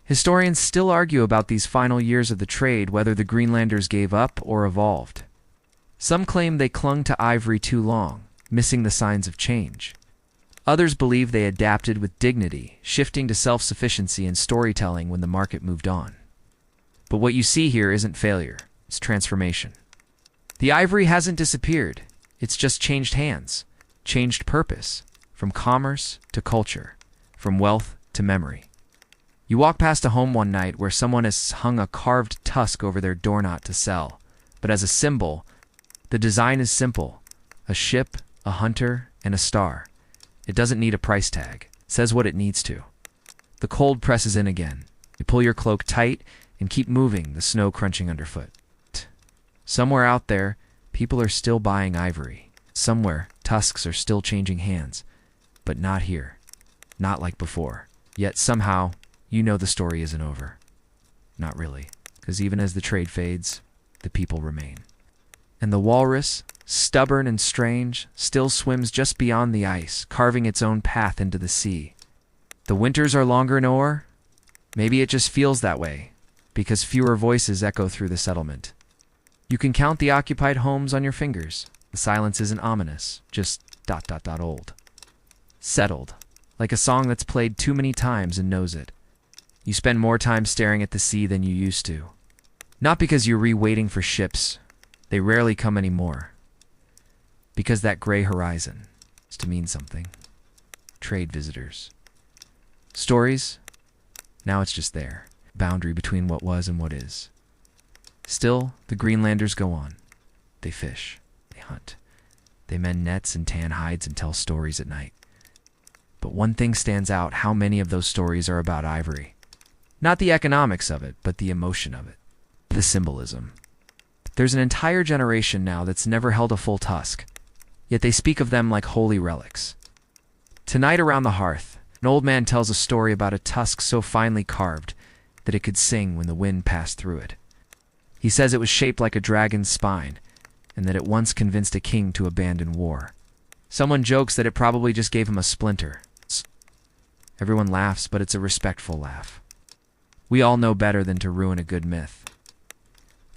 Historians still argue about these final years of the trade, whether the Greenlanders gave up or evolved. Some claim they clung to ivory too long, missing the signs of change. Others believe they adapted with dignity, shifting to self-sufficiency and storytelling when the market moved on. But what you see here isn't failure, it's transformation. The ivory hasn't disappeared, it's just changed hands, changed purpose, from commerce to culture, from wealth to memory. You walk past a home one night where someone has hung a carved tusk over their doorknob to sell, but as a symbol, the design is simple: a ship, a hunter, and a star. It doesn't need a price tag, it says what it needs to. The cold presses in again. You pull your cloak tight and keep moving, the snow crunching underfoot. Somewhere out there, people are still buying ivory. Somewhere, tusks are still changing hands. But not here. Not like before. Yet somehow, you know the story isn't over. Not really, because even as the trade fades, the people remain. And the walrus, stubborn and strange, still swims just beyond the ice, carving its own path into the sea. The winters are longer in Ore. Maybe it just feels that way, because fewer voices echo through the settlement. You can count the occupied homes on your fingers. The silence isn't ominous, just ... old. Settled, like a song that's played too many times and knows it. You spend more time staring at the sea than you used to. Not because you're re-waiting for ships. They rarely come anymore. Because that gray horizon is to mean something. Trade visitors. Stories? Now it's just there. Boundary between what was and what is. Still, the Greenlanders go on. They fish. They hunt. They mend nets and tan hides and tell stories at night. But one thing stands out: how many of those stories are about ivory. Not the economics of it, but the emotion of it. The symbolism. There's an entire generation now that's never held a full tusk, yet they speak of them like holy relics. Tonight around the hearth, an old man tells a story about a tusk so finely carved that it could sing when the wind passed through it. He says it was shaped like a dragon's spine, and that it once convinced a king to abandon war. Someone jokes that it probably just gave him a splinter. Everyone laughs, but it's a respectful laugh. We all know better than to ruin a good myth.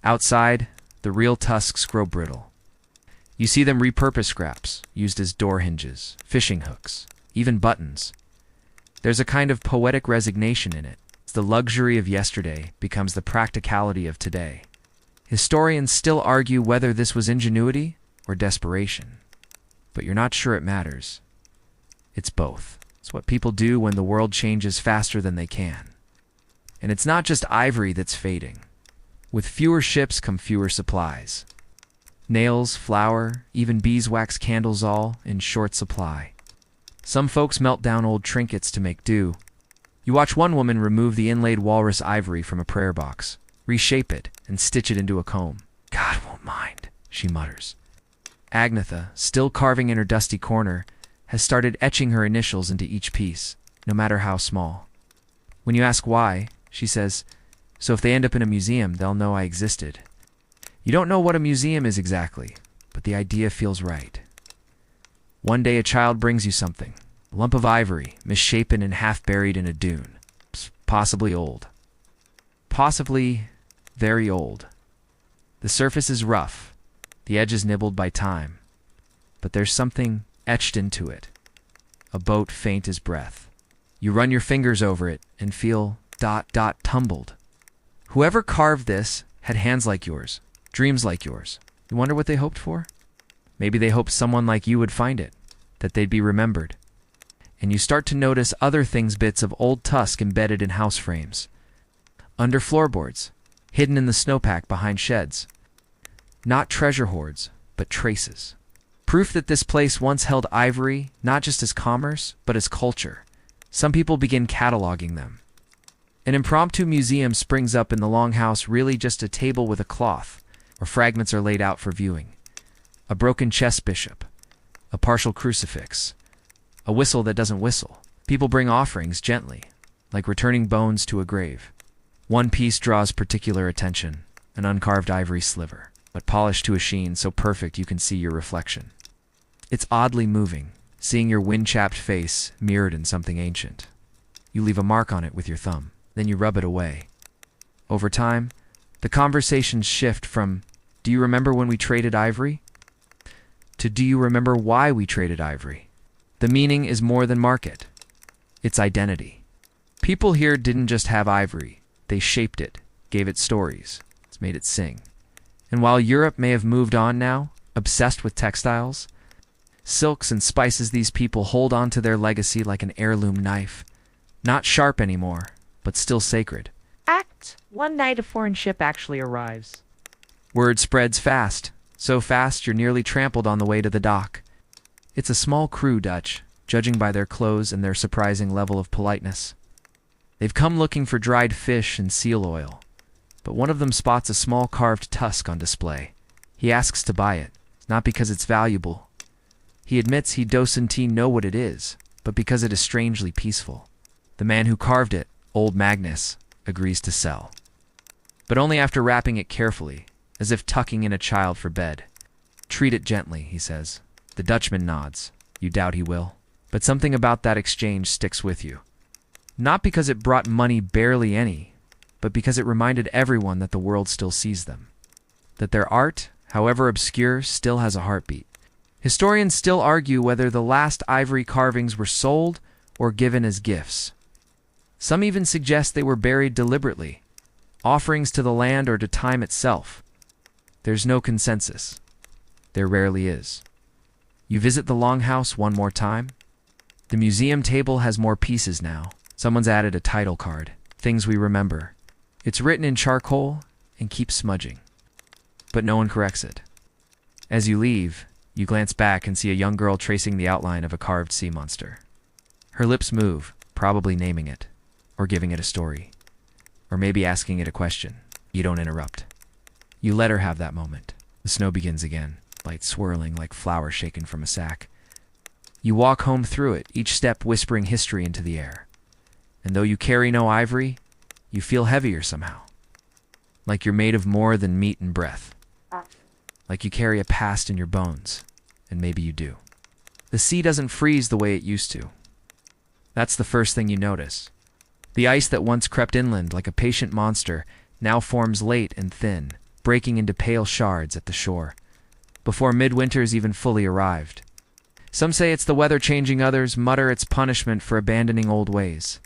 Outside, the real tusks grow brittle. You see them repurpose scraps, used as door hinges, fishing hooks, even buttons. There's a kind of poetic resignation in it. The luxury of yesterday becomes the practicality of today. Historians still argue whether this was ingenuity or desperation. But you're not sure it matters. It's both. It's what people do when the world changes faster than they can. And it's not just ivory that's fading. With fewer ships come fewer supplies. Nails, flour, even beeswax candles, all in short supply. Some folks melt down old trinkets to make do. You watch one woman remove the inlaid walrus ivory from a prayer box, reshape it, and stitch it into a comb. "God won't mind," she mutters. Agnetha, still carving in her dusty corner, has started etching her initials into each piece, no matter how small. When you ask why, she says, "so if they end up in a museum, they'll know I existed." You don't know what a museum is exactly, but the idea feels right. One day a child brings you something, a lump of ivory, misshapen and half buried in a dune, possibly old. Possibly very old. The surface is rough, the edge is nibbled by time, but there's something etched into it, a boat faint as breath. You run your fingers over it and feel ... tumbled. Whoever carved this had hands like yours, dreams like yours. You wonder what they hoped for? Maybe they hoped someone like you would find it, that they'd be remembered. And you start to notice other things, bits of old tusk embedded in house frames, under floorboards, hidden in the snowpack behind sheds. Not treasure hoards, but traces. Proof that this place once held ivory, not just as commerce, but as culture. Some people begin cataloging them. An impromptu museum springs up in the longhouse, really just a table with a cloth, where fragments are laid out for viewing. A broken chess bishop, a partial crucifix, a whistle that doesn't whistle. People bring offerings gently, like returning bones to a grave. One piece draws particular attention, an uncarved ivory sliver, but polished to a sheen so perfect you can see your reflection. It's oddly moving, seeing your wind-chapped face mirrored in something ancient. You leave a mark on it with your thumb, then you rub it away. Over time, the conversations shift from, "Do you remember when we traded ivory?" to, "Do you remember why we traded ivory?" The meaning is more than market. It's identity. People here didn't just have ivory. They shaped it, gave it stories, made it sing. And while Europe may have moved on now, obsessed with textiles, silks and spices, these people hold on to their legacy like an heirloom knife. Not sharp anymore, but still sacred. One night a foreign ship actually arrives. Word spreads fast. So fast you're nearly trampled on the way to the dock. It's a small crew, Dutch, judging by their clothes and their surprising level of politeness. They've come looking for dried fish and seal oil, but one of them spots a small carved tusk on display. He asks to buy it, not because it's valuable. He admits he doesn't know what it is, but because it is strangely peaceful. The man who carved it, old Magnus, agrees to sell. But only after wrapping it carefully, as if tucking in a child for bed. "Treat it gently," he says. The Dutchman nods. You doubt he will. But something about that exchange sticks with you. Not because it brought money, barely any, but because it reminded everyone that the world still sees them. That their art, however obscure, still has a heartbeat. Historians still argue whether the last ivory carvings were sold or given as gifts. Some even suggest they were buried deliberately, offerings to the land or to time itself. There's no consensus. There rarely is. You visit the longhouse one more time. The museum table has more pieces now. Someone's added a title card, "Things We Remember." It's written in charcoal and keeps smudging. But no one corrects it. As you leave, you glance back and see a young girl tracing the outline of a carved sea monster. Her lips move, probably naming it, or giving it a story, or maybe asking it a question. You don't interrupt. You let her have that moment. The snow begins again, light swirling like flowers shaken from a sack. You walk home through it, each step whispering history into the air. And though you carry no ivory, you feel heavier somehow. Like you're made of more than meat and breath. Like you carry a past in your bones, and maybe you do. The sea doesn't freeze the way it used to. That's the first thing you notice. The ice that once crept inland like a patient monster now forms late and thin, breaking into pale shards at the shore, before midwinter's even fully arrived. Some say it's the weather changing, others mutter it's punishment for abandoning old ways.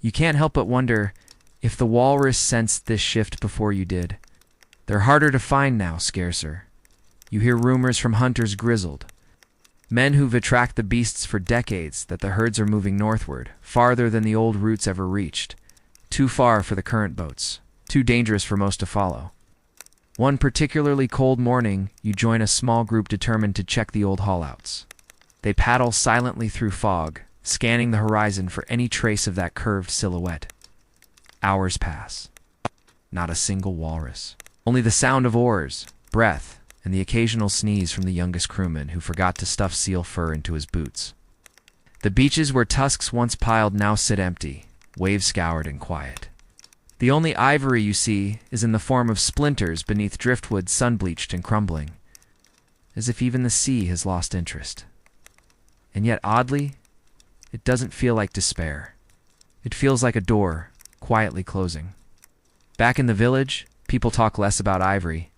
You can't help but wonder if the walrus sensed this shift before you did. They're harder to find now, scarcer. You hear rumors from hunters grizzled, men who've tracked the beasts for decades, that the herds are moving northward, farther than the old routes ever reached. Too far for the current boats, too dangerous for most to follow. One particularly cold morning, you join a small group determined to check the old haulouts. They paddle silently through fog, scanning the horizon for any trace of that curved silhouette. Hours pass. Not a single walrus. Only the sound of oars, breath, and the occasional sneeze from the youngest crewman who forgot to stuff seal fur into his boots. The beaches where tusks once piled now sit empty, wave-scoured and quiet. The only ivory you see is in the form of splinters beneath driftwood sun-bleached and crumbling, as if even the sea has lost interest. And yet, oddly, it doesn't feel like despair. It feels like a door, quietly closing. Back in the village, people talk less about ivory.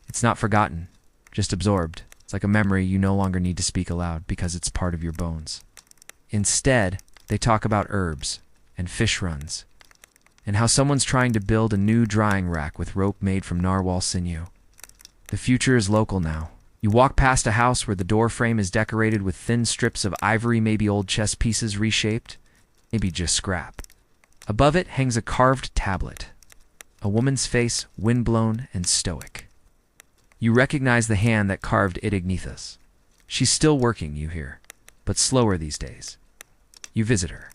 It's not forgotten, just absorbed. It's like a memory you no longer need to speak aloud because it's part of your bones. Instead, they talk about herbs and fish runs, and how someone's trying to build a new drying rack with rope made from narwhal sinew. The future is local now. You walk past a house where the door frame is decorated with thin strips of ivory, maybe old chess pieces reshaped, maybe just scrap. Above it hangs a carved tablet, a woman's face windblown and stoic. You recognize the hand that carved it beneath us. She's still working, you hear, but slower these days. You visit her.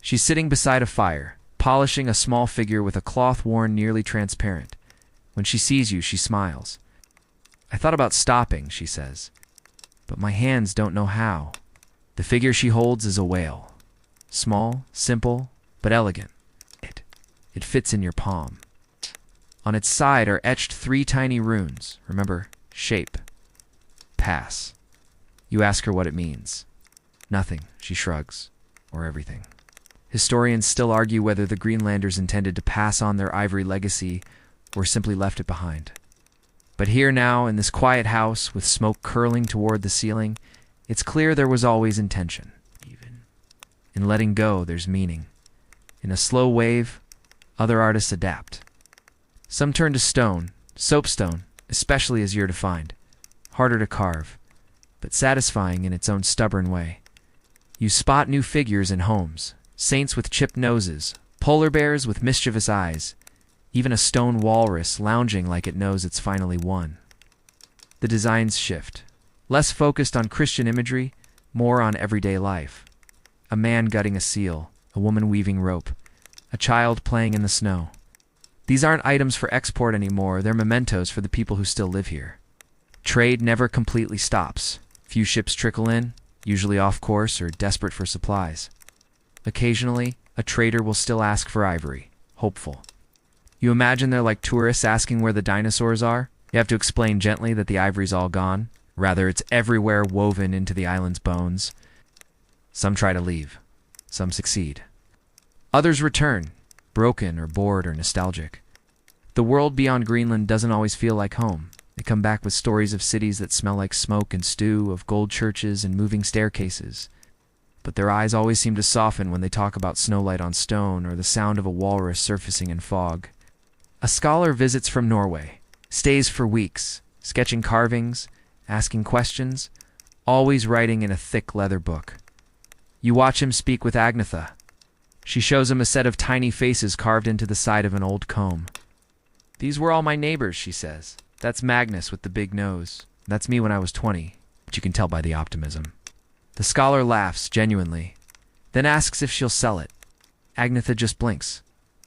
She's sitting beside a fire, polishing a small figure with a cloth worn nearly transparent. When she sees you, she smiles. I thought about stopping, she says, but my hands don't know how. The figure she holds is a whale. Small, simple, but elegant. It fits in your palm. On its side are etched 3 tiny runes. Remember, shape. Pass. You ask her what it means. Nothing, she shrugs. Or everything. Historians still argue whether the Greenlanders intended to pass on their ivory legacy or simply left it behind. But here now, in this quiet house with smoke curling toward the ceiling, it's clear there was always intention. Even in letting go, there's meaning. In a slow wave, other artists adapt. Some turn to stone, soapstone, especially as you're to find. Harder to carve, but satisfying in its own stubborn way. You spot new figures in homes, saints with chipped noses, polar bears with mischievous eyes, even a stone walrus lounging like it knows it's finally won. The designs shift, less focused on Christian imagery, more on everyday life. A man gutting a seal, a woman weaving rope, a child playing in the snow. These aren't items for export anymore, they're mementos for the people who still live here. Trade never completely stops. Few ships trickle in, usually off course or desperate for supplies. Occasionally, a trader will still ask for ivory, hopeful. You imagine they're like tourists asking where the dinosaurs are? You have to explain gently that the ivory's all gone. Rather, it's everywhere, woven into the island's bones. Some try to leave. Some succeed. Others return, broken or bored or nostalgic. The world beyond Greenland doesn't always feel like home. They come back with stories of cities that smell like smoke and stew, of gold churches and moving staircases. But their eyes always seem to soften when they talk about snowlight on stone or the sound of a walrus surfacing in fog. A scholar visits from Norway, stays for weeks, sketching carvings, asking questions, always writing in a thick leather book. You watch him speak with Agnetha. She shows him a set of tiny faces carved into the side of an old comb. "These were all my neighbors," she says. "That's Magnus with the big nose. That's me when I was 20, but you can tell by the optimism." The scholar laughs, genuinely, then asks if she'll sell it. Agnetha just blinks.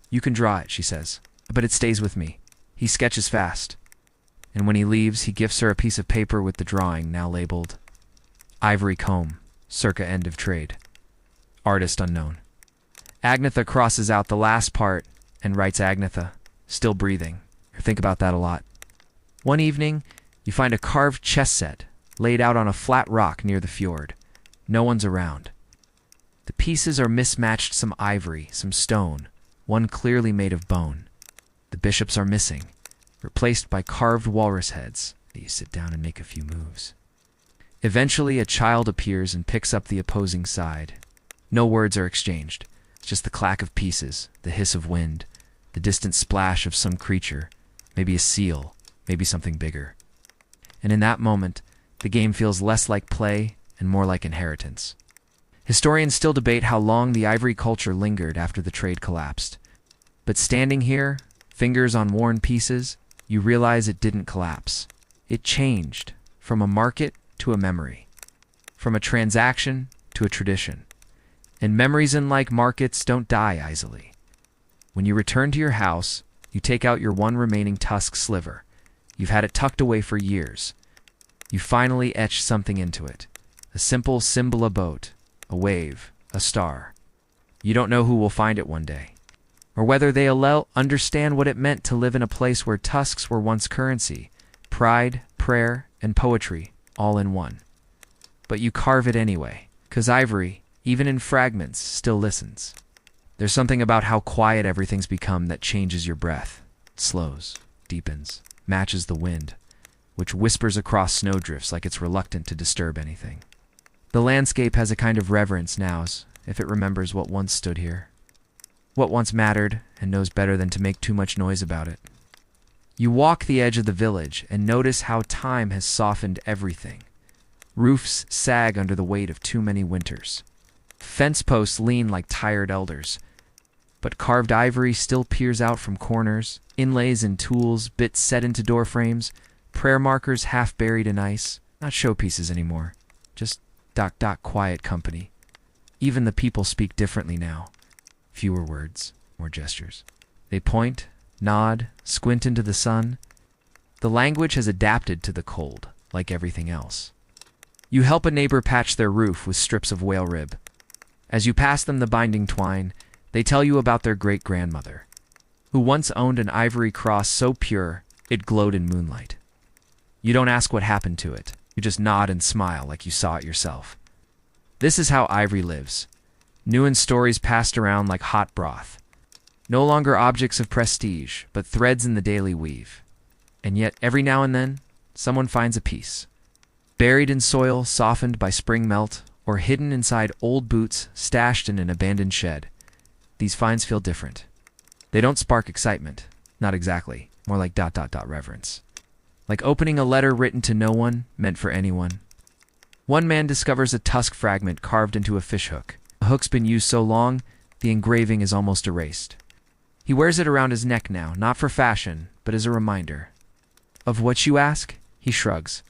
"You can draw it," she says, "but it stays with me." He sketches fast, and when he leaves, he gifts her a piece of paper with the drawing, now labeled Ivory Comb, circa end of trade. Artist unknown. Agnetha crosses out the last part and writes Agnetha, still breathing. I think about that a lot. One evening, you find a carved chess set laid out on a flat rock near the fjord. No one's around. The pieces are mismatched, some ivory, some stone, one clearly made of bone. The bishops are missing, replaced by carved walrus heads. You sit down and make a few moves. Eventually, a child appears and picks up the opposing side. No words are exchanged. It's just the clack of pieces, the hiss of wind, the distant splash of some creature, maybe a seal, maybe something bigger. And in that moment, the game feels less like play and more like inheritance. Historians still debate how long the ivory culture lingered after the trade collapsed. But standing here, fingers on worn pieces, you realize it didn't collapse. It changed from a market to a memory, from a transaction to a tradition. And memories, unlike markets, don't die easily. When you return to your house, you take out your one remaining tusk sliver. You've had it tucked away for years. You finally etch something into it. A simple symbol, a boat, a wave, a star. You don't know who will find it one day, or whether they understand what it meant to live in a place where tusks were once currency, pride, prayer, and poetry, all in one. But you carve it anyway, 'cause ivory, even in fragments, still listens. There's something about how quiet everything's become that changes your breath. It slows, deepens, matches the wind, which whispers across snowdrifts like it's reluctant to disturb anything. The landscape has a kind of reverence now, as if it remembers what once stood here, what once mattered, and knows better than to make too much noise about it. You walk the edge of the village and notice how time has softened everything. Roofs sag under the weight of too many winters. Fence posts lean like tired elders, but carved ivory still peers out from corners, inlays in tools, bits set into door frames, prayer markers half buried in ice, not showpieces anymore, just quiet company. Even the people speak differently now. Fewer words, more gestures. They point, nod, squint into the sun. The language has adapted to the cold, like everything else. You help a neighbor patch their roof with strips of whale rib. As you pass them the binding twine, they tell you about their great-grandmother, who once owned an ivory cross so pure it glowed in moonlight. You don't ask what happened to it. You just nod and smile like you saw it yourself. This is how ivory lives. New stories passed around like hot broth. No longer objects of prestige, but threads in the daily weave. And yet, every now and then, someone finds a piece. Buried in soil, softened by spring melt, or hidden inside old boots stashed in an abandoned shed. These finds feel different. They don't spark excitement. Not exactly. More like reverence. Like opening a letter written to no one, meant for anyone. One man discovers a tusk fragment carved into a fishhook. The hook's been used so long, the engraving is almost erased. He wears it around his neck now, not for fashion, but as a reminder. Of what, you ask? He shrugs.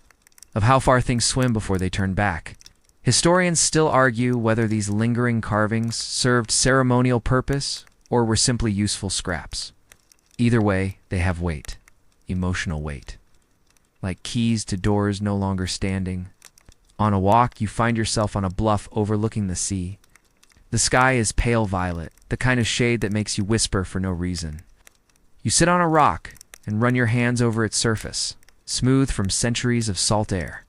Of how far things swim before they turn back. Historians still argue whether these lingering carvings served ceremonial purpose or were simply useful scraps. Either way, they have weight. Emotional weight. Like keys to doors no longer standing. On a walk, you find yourself on a bluff overlooking the sea. The sky is pale violet, the kind of shade that makes you whisper for no reason. You sit on a rock and run your hands over its surface, smooth from centuries of salt air.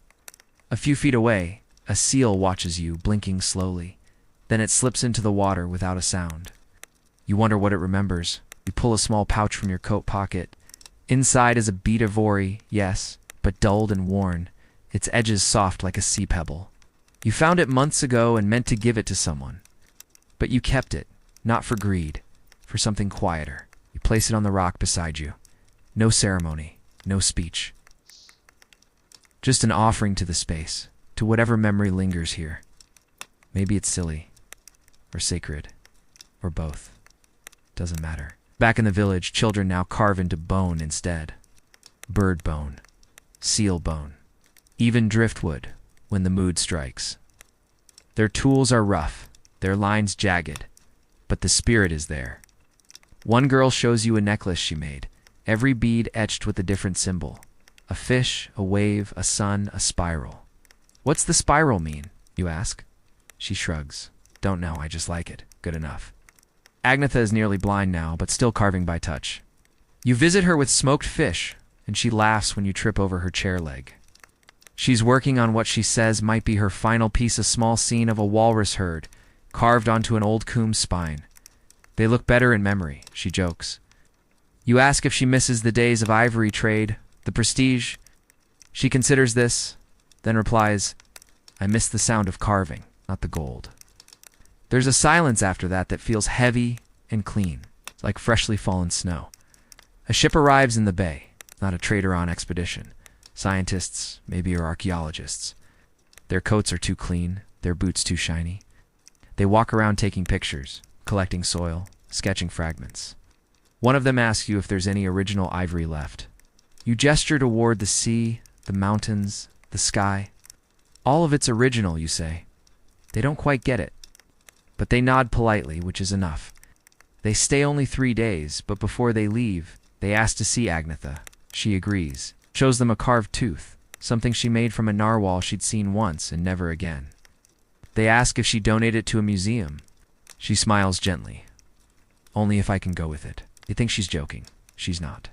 A few feet away, a seal watches you, blinking slowly. Then it slips into the water without a sound. You wonder what it remembers. You pull a small pouch from your coat pocket. Inside is a bead of ivory, yes, but dulled and worn, its edges soft like a sea pebble. You found it months ago and meant to give it to someone. But you kept it, not for greed, for something quieter. You place it on the rock beside you. No ceremony, no speech. Just an offering to the space, to whatever memory lingers here. Maybe it's silly, or sacred, or both. Doesn't matter. Back in the village, children now carve into bone instead. Bird bone, seal bone, even driftwood when the mood strikes. Their tools are rough, their lines jagged, but the spirit is there. One girl shows you a necklace she made, every bead etched with a different symbol. A fish, a wave, a sun, a spiral. What's the spiral mean, you ask? She shrugs. Don't know, I just like it. Good enough. Agnetha is nearly blind now, but still carving by touch. You visit her with smoked fish, and she laughs when you trip over her chair leg. She's working on what she says might be her final piece, a small scene of a walrus herd, carved onto an old comb's spine. They look better in memory, she jokes. You ask if she misses the days of ivory trade, the prestige. She considers this, then replies, I miss the sound of carving, not the gold. There's a silence after that that feels heavy and clean, like freshly fallen snow. A ship arrives in the bay, not a trader on expedition. Scientists, maybe, or archaeologists. Their coats are too clean, their boots too shiny. They walk around taking pictures, collecting soil, sketching fragments. One of them asks you if there's any original ivory left. You gesture toward the sea, the mountains, the sky. All of it's original, you say. They don't quite get it. But they nod politely, which is enough. They stay only 3 days, but before they leave, they ask to see Agnetha. She agrees. Shows them a carved tooth, something she made from a narwhal she'd seen once and never again. They ask if she donated it to a museum. She smiles gently. Only if I can go with it. They think she's joking. She's not.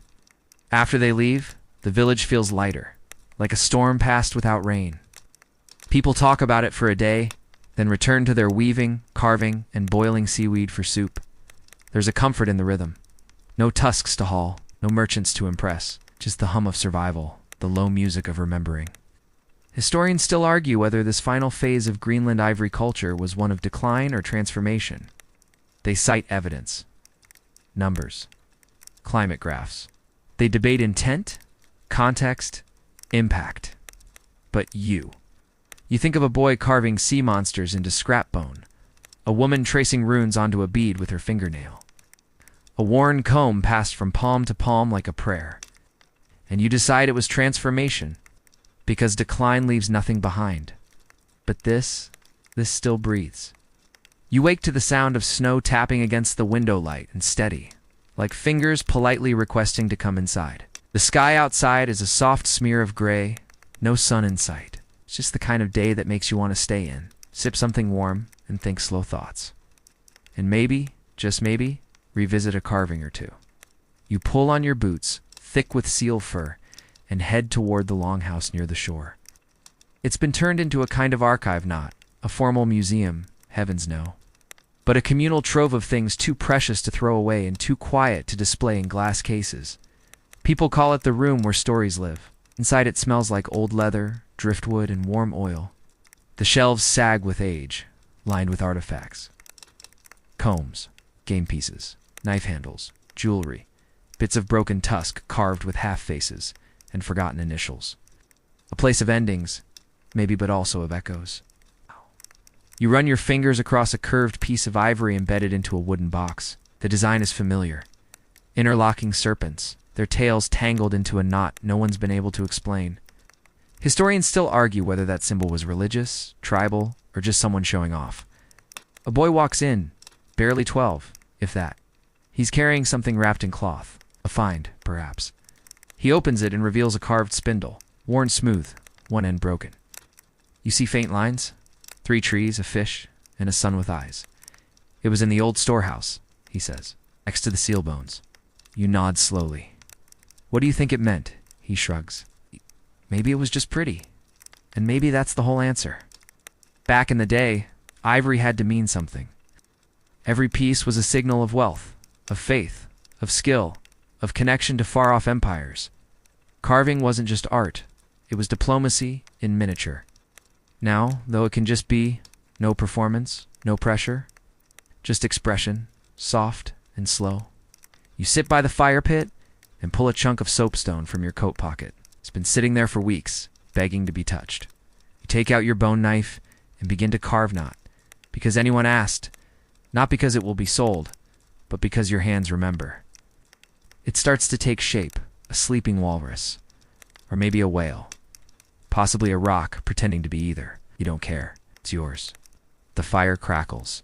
After they leave, the village feels lighter, like a storm passed without rain. People talk about it for a day, then return to their weaving, carving, and boiling seaweed for soup. There's a comfort in the rhythm. No tusks to haul, no merchants to impress, just the hum of survival, the low music of remembering. Historians still argue whether this final phase of Greenland ivory culture was one of decline or transformation. They cite evidence, numbers, climate graphs. They debate intent, context, impact. But you think of a boy carving sea monsters into scrap bone, a woman tracing runes onto a bead with her fingernail, a worn comb passed from palm to palm like a prayer, and you decide it was transformation, because decline leaves nothing behind. But this still breathes. You wake to the sound of snow tapping against the window light and steady, like fingers politely requesting to come inside. The sky outside is a soft smear of gray, no sun in sight. It's just the kind of day that makes you want to stay in, sip something warm, and think slow thoughts. And maybe, just maybe, revisit a carving or two. You pull on your boots, thick with seal fur, and head toward the longhouse near the shore. It's been turned into a kind of archive, not a formal museum, heavens no, but a communal trove of things too precious to throw away and too quiet to display in glass cases. People call it the room where stories live. Inside it smells like old leather, driftwood, and warm oil. The shelves sag with age, lined with artifacts. Combs, game pieces, knife handles, jewelry, bits of broken tusk carved with half-faces, and forgotten initials. A place of endings, maybe, but also of echoes. You run your fingers across a curved piece of ivory embedded into a wooden box. The design is familiar. Interlocking serpents, their tails tangled into a knot no one's been able to explain. Historians still argue whether that symbol was religious, tribal, or just someone showing off. A boy walks in, barely 12, if that. He's carrying something wrapped in cloth. A find, perhaps. He opens it and reveals a carved spindle, worn smooth, one end broken. You see faint lines? 3 trees, a fish, and a sun with eyes. It was in the old storehouse, he says, next to the seal bones. You nod slowly. What do you think it meant? He shrugs. Maybe it was just pretty. And maybe that's the whole answer. Back in the day, ivory had to mean something. Every piece was a signal of wealth, of faith, of skill, of connection to far-off empires. Carving wasn't just art. It was diplomacy in miniature. Now, though it can just be no performance, no pressure, just expression, soft and slow. You sit by the fire pit and pull a chunk of soapstone from your coat pocket. It's been sitting there for weeks, begging to be touched. You take out your bone knife and begin to carve, not because anyone asked, not because it will be sold, but because your hands remember. It starts to take shape, a sleeping walrus, or maybe a whale, possibly a rock pretending to be either. You don't care. It's yours. The fire crackles.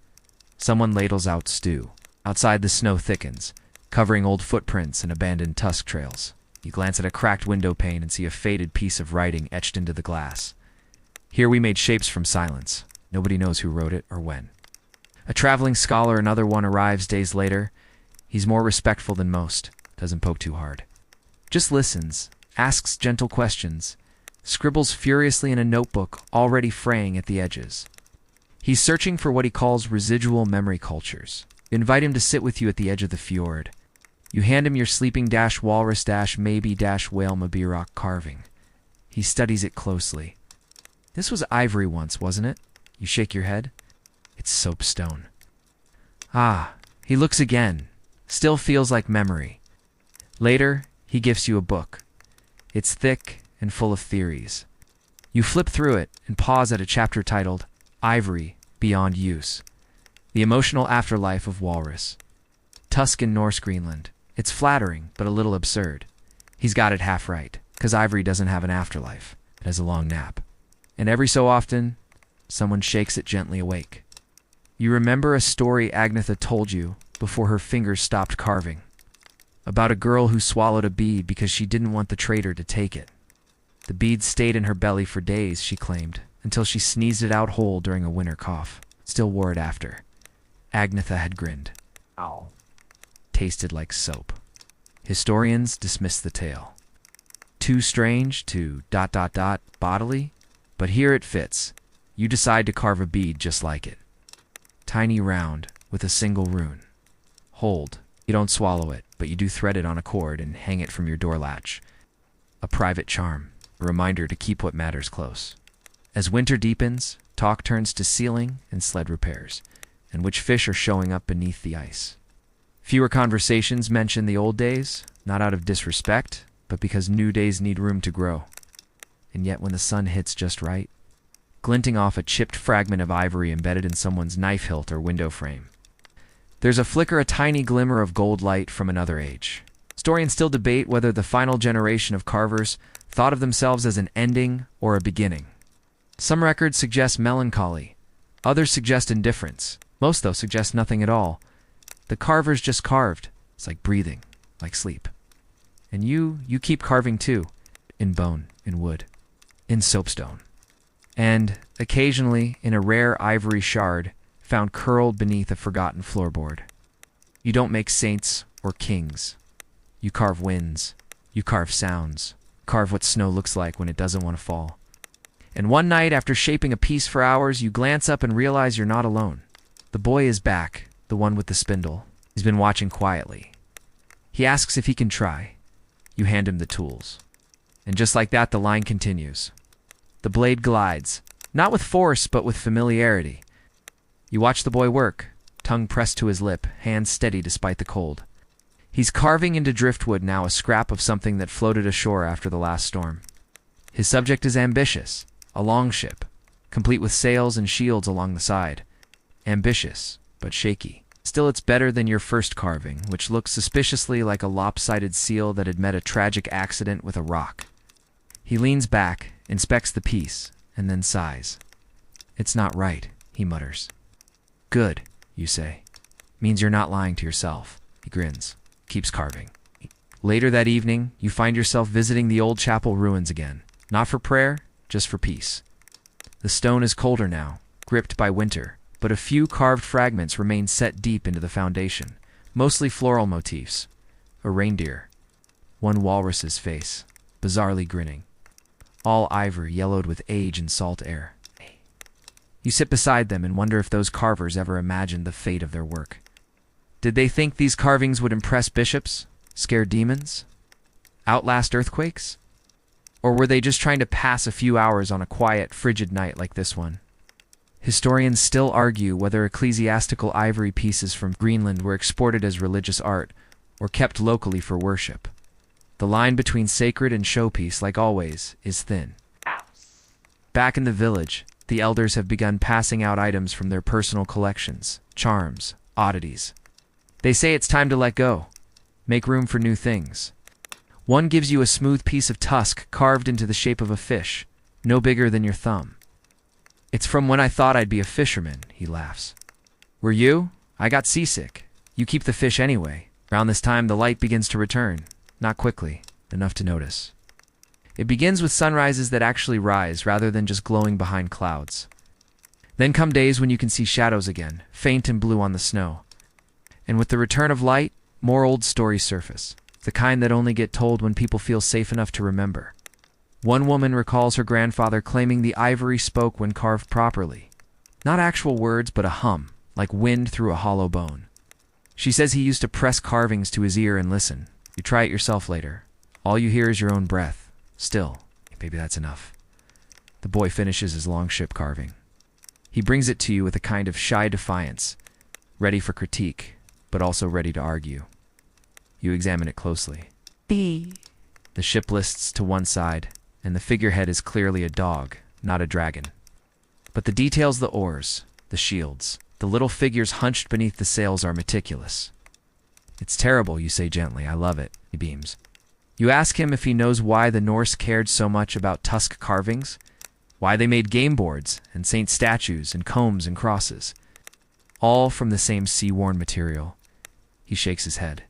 Someone ladles out stew. Outside, the snow thickens, covering old footprints and abandoned tusk trails. You glance at a cracked window pane and see a faded piece of writing etched into the glass. Here we made shapes from silence. Nobody knows who wrote it or when. A traveling scholar, another one, arrives days later. He's more respectful than most. Doesn't poke too hard. Just listens, asks gentle questions, scribbles furiously in a notebook already fraying at the edges. He's searching for what he calls residual memory cultures. You invite him to sit with you at the edge of the fjord. You hand him your sleeping walrus whale mabirok carving. He studies it closely. This was ivory once, wasn't it? You shake your head. It's soapstone. Ah, he looks again. Still feels like memory. Later, he gifts you a book. It's thick and full of theories. You flip through it and pause at a chapter titled Ivory Beyond Use. The Emotional Afterlife of Walrus. Tusk in Norse Greenland. It's flattering, but a little absurd. He's got it half right, because ivory doesn't have an afterlife. It has a long nap. And every so often, someone shakes it gently awake. You remember a story Agnetha told you before her fingers stopped carving. About a girl who swallowed a bead because she didn't want the traitor to take it. The bead stayed in her belly for days, she claimed, until she sneezed it out whole during a winter cough. Still wore it after. Agnetha had grinned. Ow. tasted like soap. Historians dismiss the tale. Too strange to ... bodily, but here it fits. You decide to carve a bead just like it. Tiny round, with a single rune. Hold. You don't swallow it, but you do thread it on a cord and hang it from your door latch. A private charm, a reminder to keep what matters close. As winter deepens, talk turns to sealing and sled repairs, and which fish are showing up beneath the ice. Fewer conversations mention the old days, not out of disrespect, but because new days need room to grow. And yet when the sun hits just right, glinting off a chipped fragment of ivory embedded in someone's knife hilt or window frame, there's a tiny glimmer of gold light from another age. Historians still debate whether the final generation of carvers thought of themselves as an ending or a beginning. Some records suggest melancholy, others suggest indifference. Most, though, suggest nothing at all. The carvers just carved. It's like breathing, like sleep. And you keep carving too, in bone, in wood, in soapstone. And, occasionally, in a rare ivory shard found curled beneath a forgotten floorboard. You don't make saints or kings. You carve winds. You carve sounds. Carve what snow looks like when it doesn't want to fall. And one night, after shaping a piece for hours, you glance up and realize you're not alone. The boy is back, the one with the spindle. He's been watching quietly. He asks if he can try. You hand him the tools. And just like that, the line continues. The blade glides, not with force, but with familiarity. You watch the boy work, tongue pressed to his lip, hands steady despite the cold. He's carving into driftwood now, a scrap of something that floated ashore after the last storm. His subject is ambitious, a longship, complete with sails and shields along the side. Ambitious, but shaky. Still, it's better than your first carving, which looks suspiciously like a lopsided seal that had met a tragic accident with a rock. He leans back, inspects the piece, and then sighs. It's not right, he mutters. Good, you say. Means you're not lying to yourself. He grins, keeps carving. Later that evening, you find yourself visiting the old chapel ruins again. Not for prayer, just for peace. The stone is colder now, gripped by winter, but a few carved fragments remain set deep into the foundation, mostly floral motifs. A reindeer. One walrus's face, bizarrely grinning. All ivory yellowed with age and salt air. You sit beside them and wonder if those carvers ever imagined the fate of their work. Did they think these carvings would impress bishops? Scare demons? Outlast earthquakes? Or were they just trying to pass a few hours on a quiet, frigid night like this one? Historians still argue whether ecclesiastical ivory pieces from Greenland were exported as religious art or kept locally for worship. The line between sacred and showpiece, like always, is thin. Back in the village, the elders have begun passing out items from their personal collections, charms, oddities. They say it's time to let go, make room for new things. One gives you a smooth piece of tusk carved into the shape of a fish, no bigger than your thumb. It's from when I thought I'd be a fisherman, he laughs. Were you? I got seasick. You keep the fish anyway. Around this time, the light begins to return. Not quickly, enough to notice. It begins with sunrises that actually rise rather than just glowing behind clouds. Then come days when you can see shadows again, faint and blue on the snow. And with the return of light, more old stories surface, the kind that only get told when people feel safe enough to remember. One woman recalls her grandfather claiming the ivory spoke when carved properly. Not actual words, but a hum, like wind through a hollow bone. She says he used to press carvings to his ear and listen. You try it yourself later. All you hear is your own breath. Still, maybe that's enough. The boy finishes his longship carving. He brings it to you with a kind of shy defiance, ready for critique, but also ready to argue. You examine it closely. The ship lists to one side, and the figurehead is clearly a dog, not a dragon. But the details, the oars, the shields, the little figures hunched beneath the sails are meticulous. It's terrible, you say gently. I love it, he beams. You ask him if he knows why the Norse cared so much about tusk carvings, why they made game boards and saint statues and combs and crosses, all from the same sea-worn material. He shakes his head.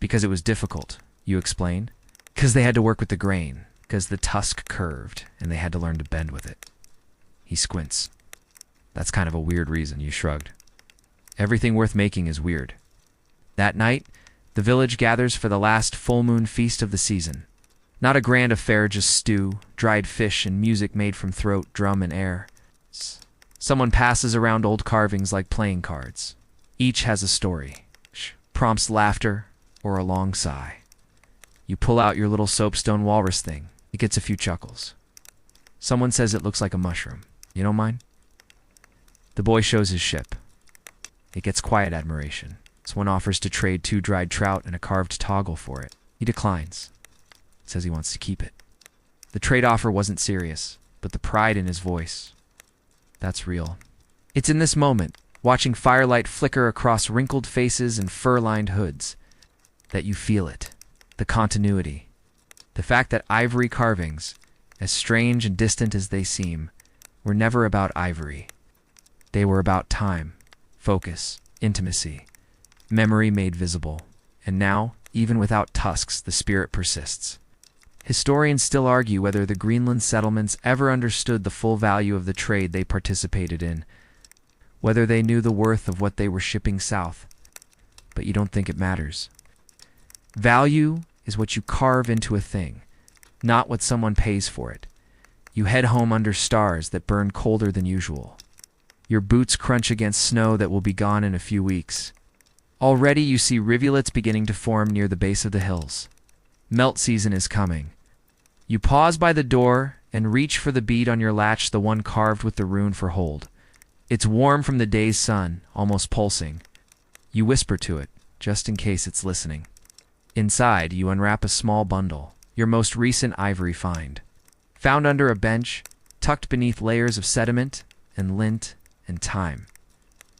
Because it was difficult, you explain. Because they had to work with the grain, because the tusk curved, and they had to learn to bend with it. He squints. That's kind of a weird reason, you shrugged. Everything worth making is weird. That night, The village gathers for the last full moon feast of the season. Not a grand affair, just stew, dried fish, and music made from throat, drum, and air. Someone passes around old carvings like playing cards. Each has a story. Prompts laughter or a long sigh. You pull out your little soapstone walrus thing. It gets a few chuckles. Someone says it looks like a mushroom. You don't mind? The boy shows his ship. It gets quiet admiration. Someone offers to trade 2 dried trout and a carved toggle for it. He declines. Says he wants to keep it. The trade offer wasn't serious, but the pride in his voice, that's real. It's in this moment, watching firelight flicker across wrinkled faces and fur-lined hoods, that you feel it. The continuity. The fact that ivory carvings, as strange and distant as they seem, were never about ivory. They were about time, focus, intimacy, memory made visible. And now, even without tusks, the spirit persists. Historians still argue whether the Greenland settlements ever understood the full value of the trade they participated in, whether they knew the worth of what they were shipping south. But you don't think it matters. Value is what you carve into a thing, not what someone pays for it. You head home under stars that burn colder than usual. Your boots crunch against snow that will be gone in a few weeks. Already you see rivulets beginning to form near the base of the hills. Melt season is coming. You pause by the door and reach for the bead on your latch, the one carved with the rune for hold. It's warm from the day's sun, almost pulsing. You whisper to it, just in case it's listening. Inside, you unwrap a small bundle, your most recent ivory find. Found under a bench, tucked beneath layers of sediment and lint and time.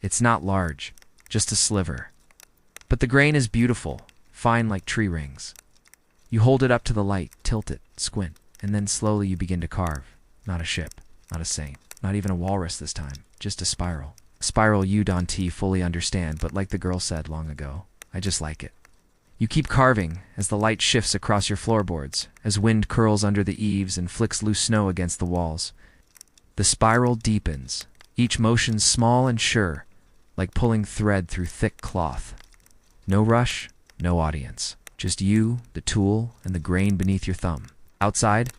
It's not large, just a sliver. But the grain is beautiful, fine like tree rings. You hold it up to the light, tilt it, squint, and then slowly you begin to carve. Not a ship, not a saint, not even a walrus this time, just a spiral. A spiral you, Dante, fully understand, but like the girl said long ago, I just like it. You keep carving as the light shifts across your floorboards, as wind curls under the eaves and flicks loose snow against the walls. The spiral deepens, each motion small and sure, like pulling thread through thick cloth. No rush, no audience. Just you, the tool, and the grain beneath your thumb. Outside,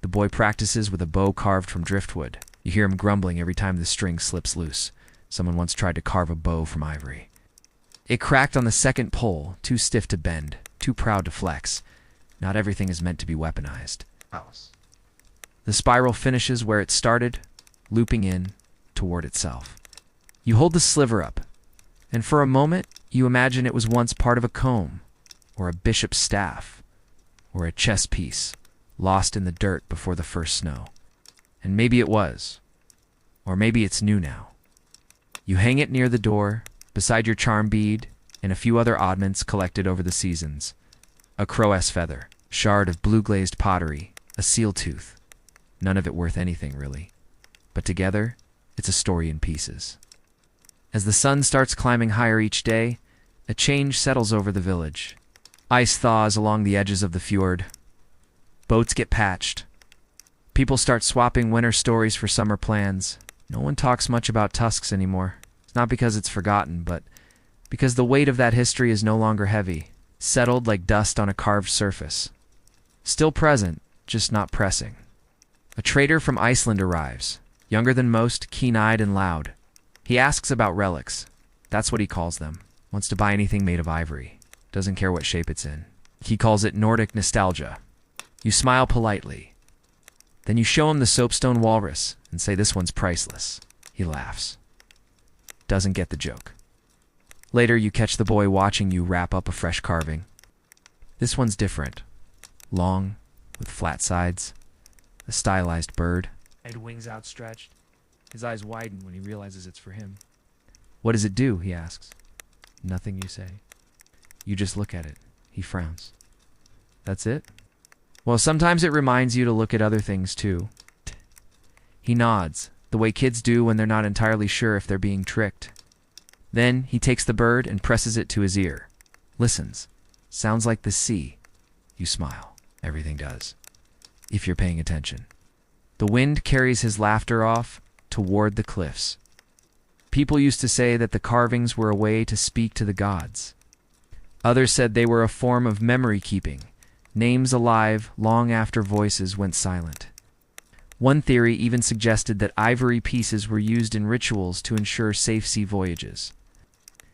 the boy practices with a bow carved from driftwood. You hear him grumbling every time the string slips loose. Someone once tried to carve a bow from ivory. It cracked on the second pull, too stiff to bend, too proud to flex. Not everything is meant to be weaponized. The spiral finishes where it started, looping in toward itself. You hold the sliver up, and for a moment, you imagine it was once part of a comb, or a bishop's staff, or a chess piece, lost in the dirt before the first snow. And maybe it was, or maybe it's new now. You hang it near the door, beside your charm bead, and a few other oddments collected over the seasons. A crow's feather, shard of blue-glazed pottery, a seal tooth. None of it worth anything, really. But together, it's a story in pieces. As the sun starts climbing higher each day, a change settles over the village. Ice thaws along the edges of the fjord. Boats get patched. People start swapping winter stories for summer plans. No one talks much about tusks anymore. It's not because it's forgotten, but because the weight of that history is no longer heavy, settled like dust on a carved surface. Still present, just not pressing. A trader from Iceland arrives, younger than most, keen-eyed and loud. He asks about relics. That's what he calls them. Wants to buy anything made of ivory. Doesn't care what shape it's in. He calls it Nordic nostalgia. You smile politely. Then you show him the soapstone walrus and say this one's priceless. He laughs. Doesn't get the joke. Later, you catch the boy watching you wrap up a fresh carving. This one's different. Long, with flat sides. A stylized bird. And wings outstretched. His eyes widen when he realizes it's for him. What does it do? He asks. Nothing, you say. You just look at it. He frowns. That's it? Well, sometimes it reminds you to look at other things, too. He nods, the way kids do when they're not entirely sure if they're being tricked. Then he takes the bird and presses it to his ear. Listens. Sounds like the sea. You smile. Everything does. If you're paying attention. The wind carries his laughter off toward the cliffs. People used to say that the carvings were a way to speak to the gods. Others said they were a form of memory keeping, names alive long after voices went silent. One theory even suggested that ivory pieces were used in rituals to ensure safe sea voyages.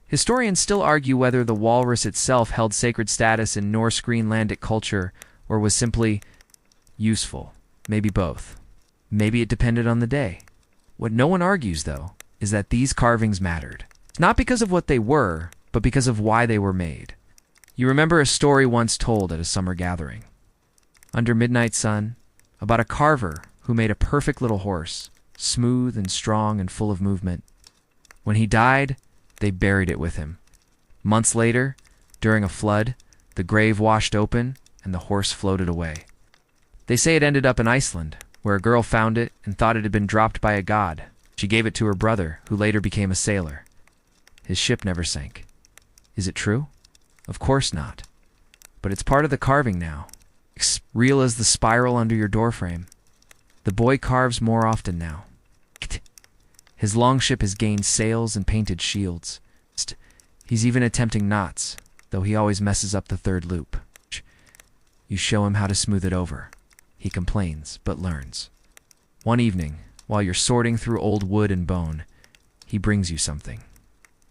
Historians still argue whether the walrus itself held sacred status in Norse Greenlandic culture or was simply useful. Maybe both. Maybe it depended on the day. What no one argues, though, is that these carvings mattered. Not because of what they were, but because of why they were made. You remember a story once told at a summer gathering, under midnight sun, about a carver who made a perfect little horse, smooth and strong and full of movement. When he died, they buried it with him. Months later, during a flood, the grave washed open and the horse floated away. They say it ended up in Iceland, where a girl found it and thought it had been dropped by a god. She gave it to her brother, who later became a sailor. His ship never sank. Is it true? Of course not. But it's part of the carving now. Real as the spiral under your doorframe. The boy carves more often now. His longship has gained sails and painted shields. He's even attempting knots, though he always messes up the third loop. You show him how to smooth it over. He complains, but learns. One evening, while you're sorting through old wood and bone, he brings you something.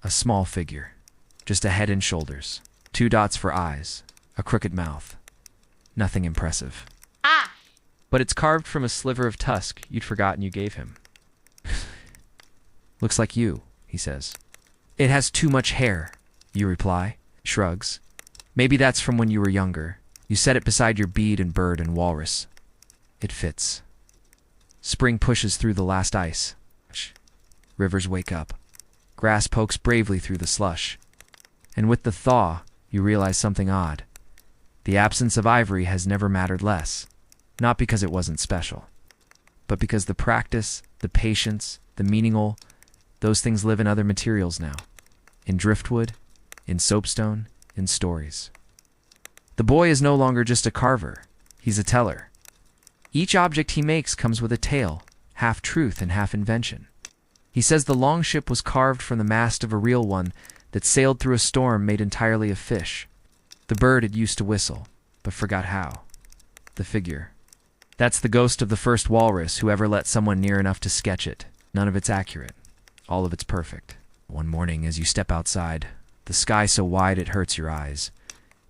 A small figure. Just a head and shoulders. 2 dots for eyes. A crooked mouth. Nothing impressive. But it's carved from a sliver of tusk you'd forgotten you gave him. Looks like you, he says. It has too much hair, you reply, shrugs. Maybe that's from when you were younger. You set it beside your bead and bird and walrus. It fits. Spring pushes through the last ice. Rivers wake up. Grass pokes bravely through the slush. And with the thaw, you realize something odd. The absence of ivory has never mattered less. Not because it wasn't special, but because the practice, the patience, the meaning, those things live in other materials now. In driftwood, in soapstone, in stories. The boy is no longer just a carver. He's a teller. Each object he makes comes with a tale, half truth and half invention. He says the longship was carved from the mast of a real one that sailed through a storm made entirely of fish. The bird had used to whistle, but forgot how. The figure. That's the ghost of the first walrus who ever let someone near enough to sketch it. None of it's accurate. All of it's perfect. One morning, as you step outside, the sky so wide it hurts your eyes,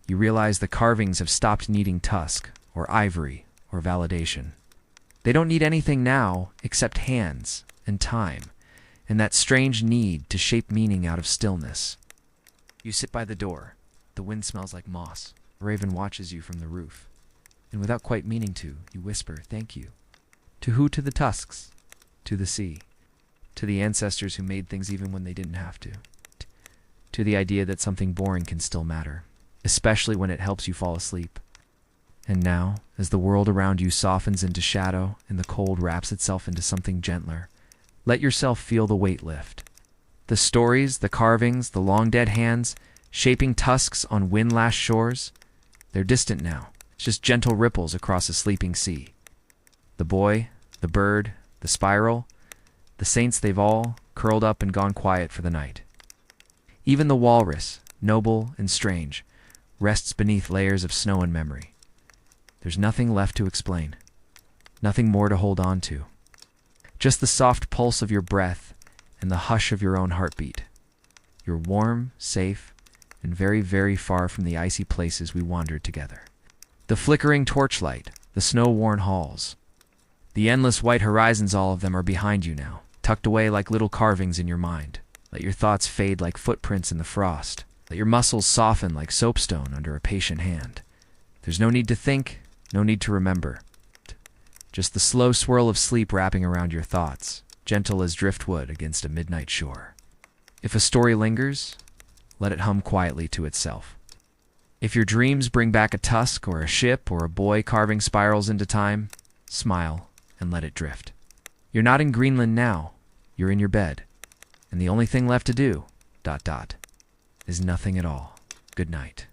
you realize the carvings have stopped needing tusk, or ivory, or validation. They don't need anything now except hands and time, and that strange need to shape meaning out of stillness. You sit by the door. The wind smells like moss. A raven watches you from the roof. And without quite meaning to, you whisper, "Thank you." To who? To the tusks. To the sea. To the ancestors who made things even when they didn't have to. To the idea that something boring can still matter, especially when it helps you fall asleep. And now, as the world around you softens into shadow and the cold wraps itself into something gentler, let yourself feel the weight lift. The stories, the carvings, the long dead hands, shaping tusks on wind-lashed shores, they're distant now. It's just gentle ripples across a sleeping sea. The boy, the bird, the spiral, the saints, they've all curled up and gone quiet for the night. Even the walrus, noble and strange, rests beneath layers of snow and memory. There's nothing left to explain, nothing more to hold on to. Just the soft pulse of your breath and the hush of your own heartbeat. You're warm, safe, and very, very far from the icy places we wandered together. The flickering torchlight, the snow-worn halls. The endless white horizons, all of them are behind you now, tucked away like little carvings in your mind. Let your thoughts fade like footprints in the frost. Let your muscles soften like soapstone under a patient hand. There's no need to think, no need to remember. Just the slow swirl of sleep wrapping around your thoughts, gentle as driftwood against a midnight shore. If a story lingers, let it hum quietly to itself. If your dreams bring back a tusk or a ship or a boy carving spirals into time, smile and let it drift. You're not in Greenland now. You're in your bed. And the only thing left to do, is nothing at all. Good night.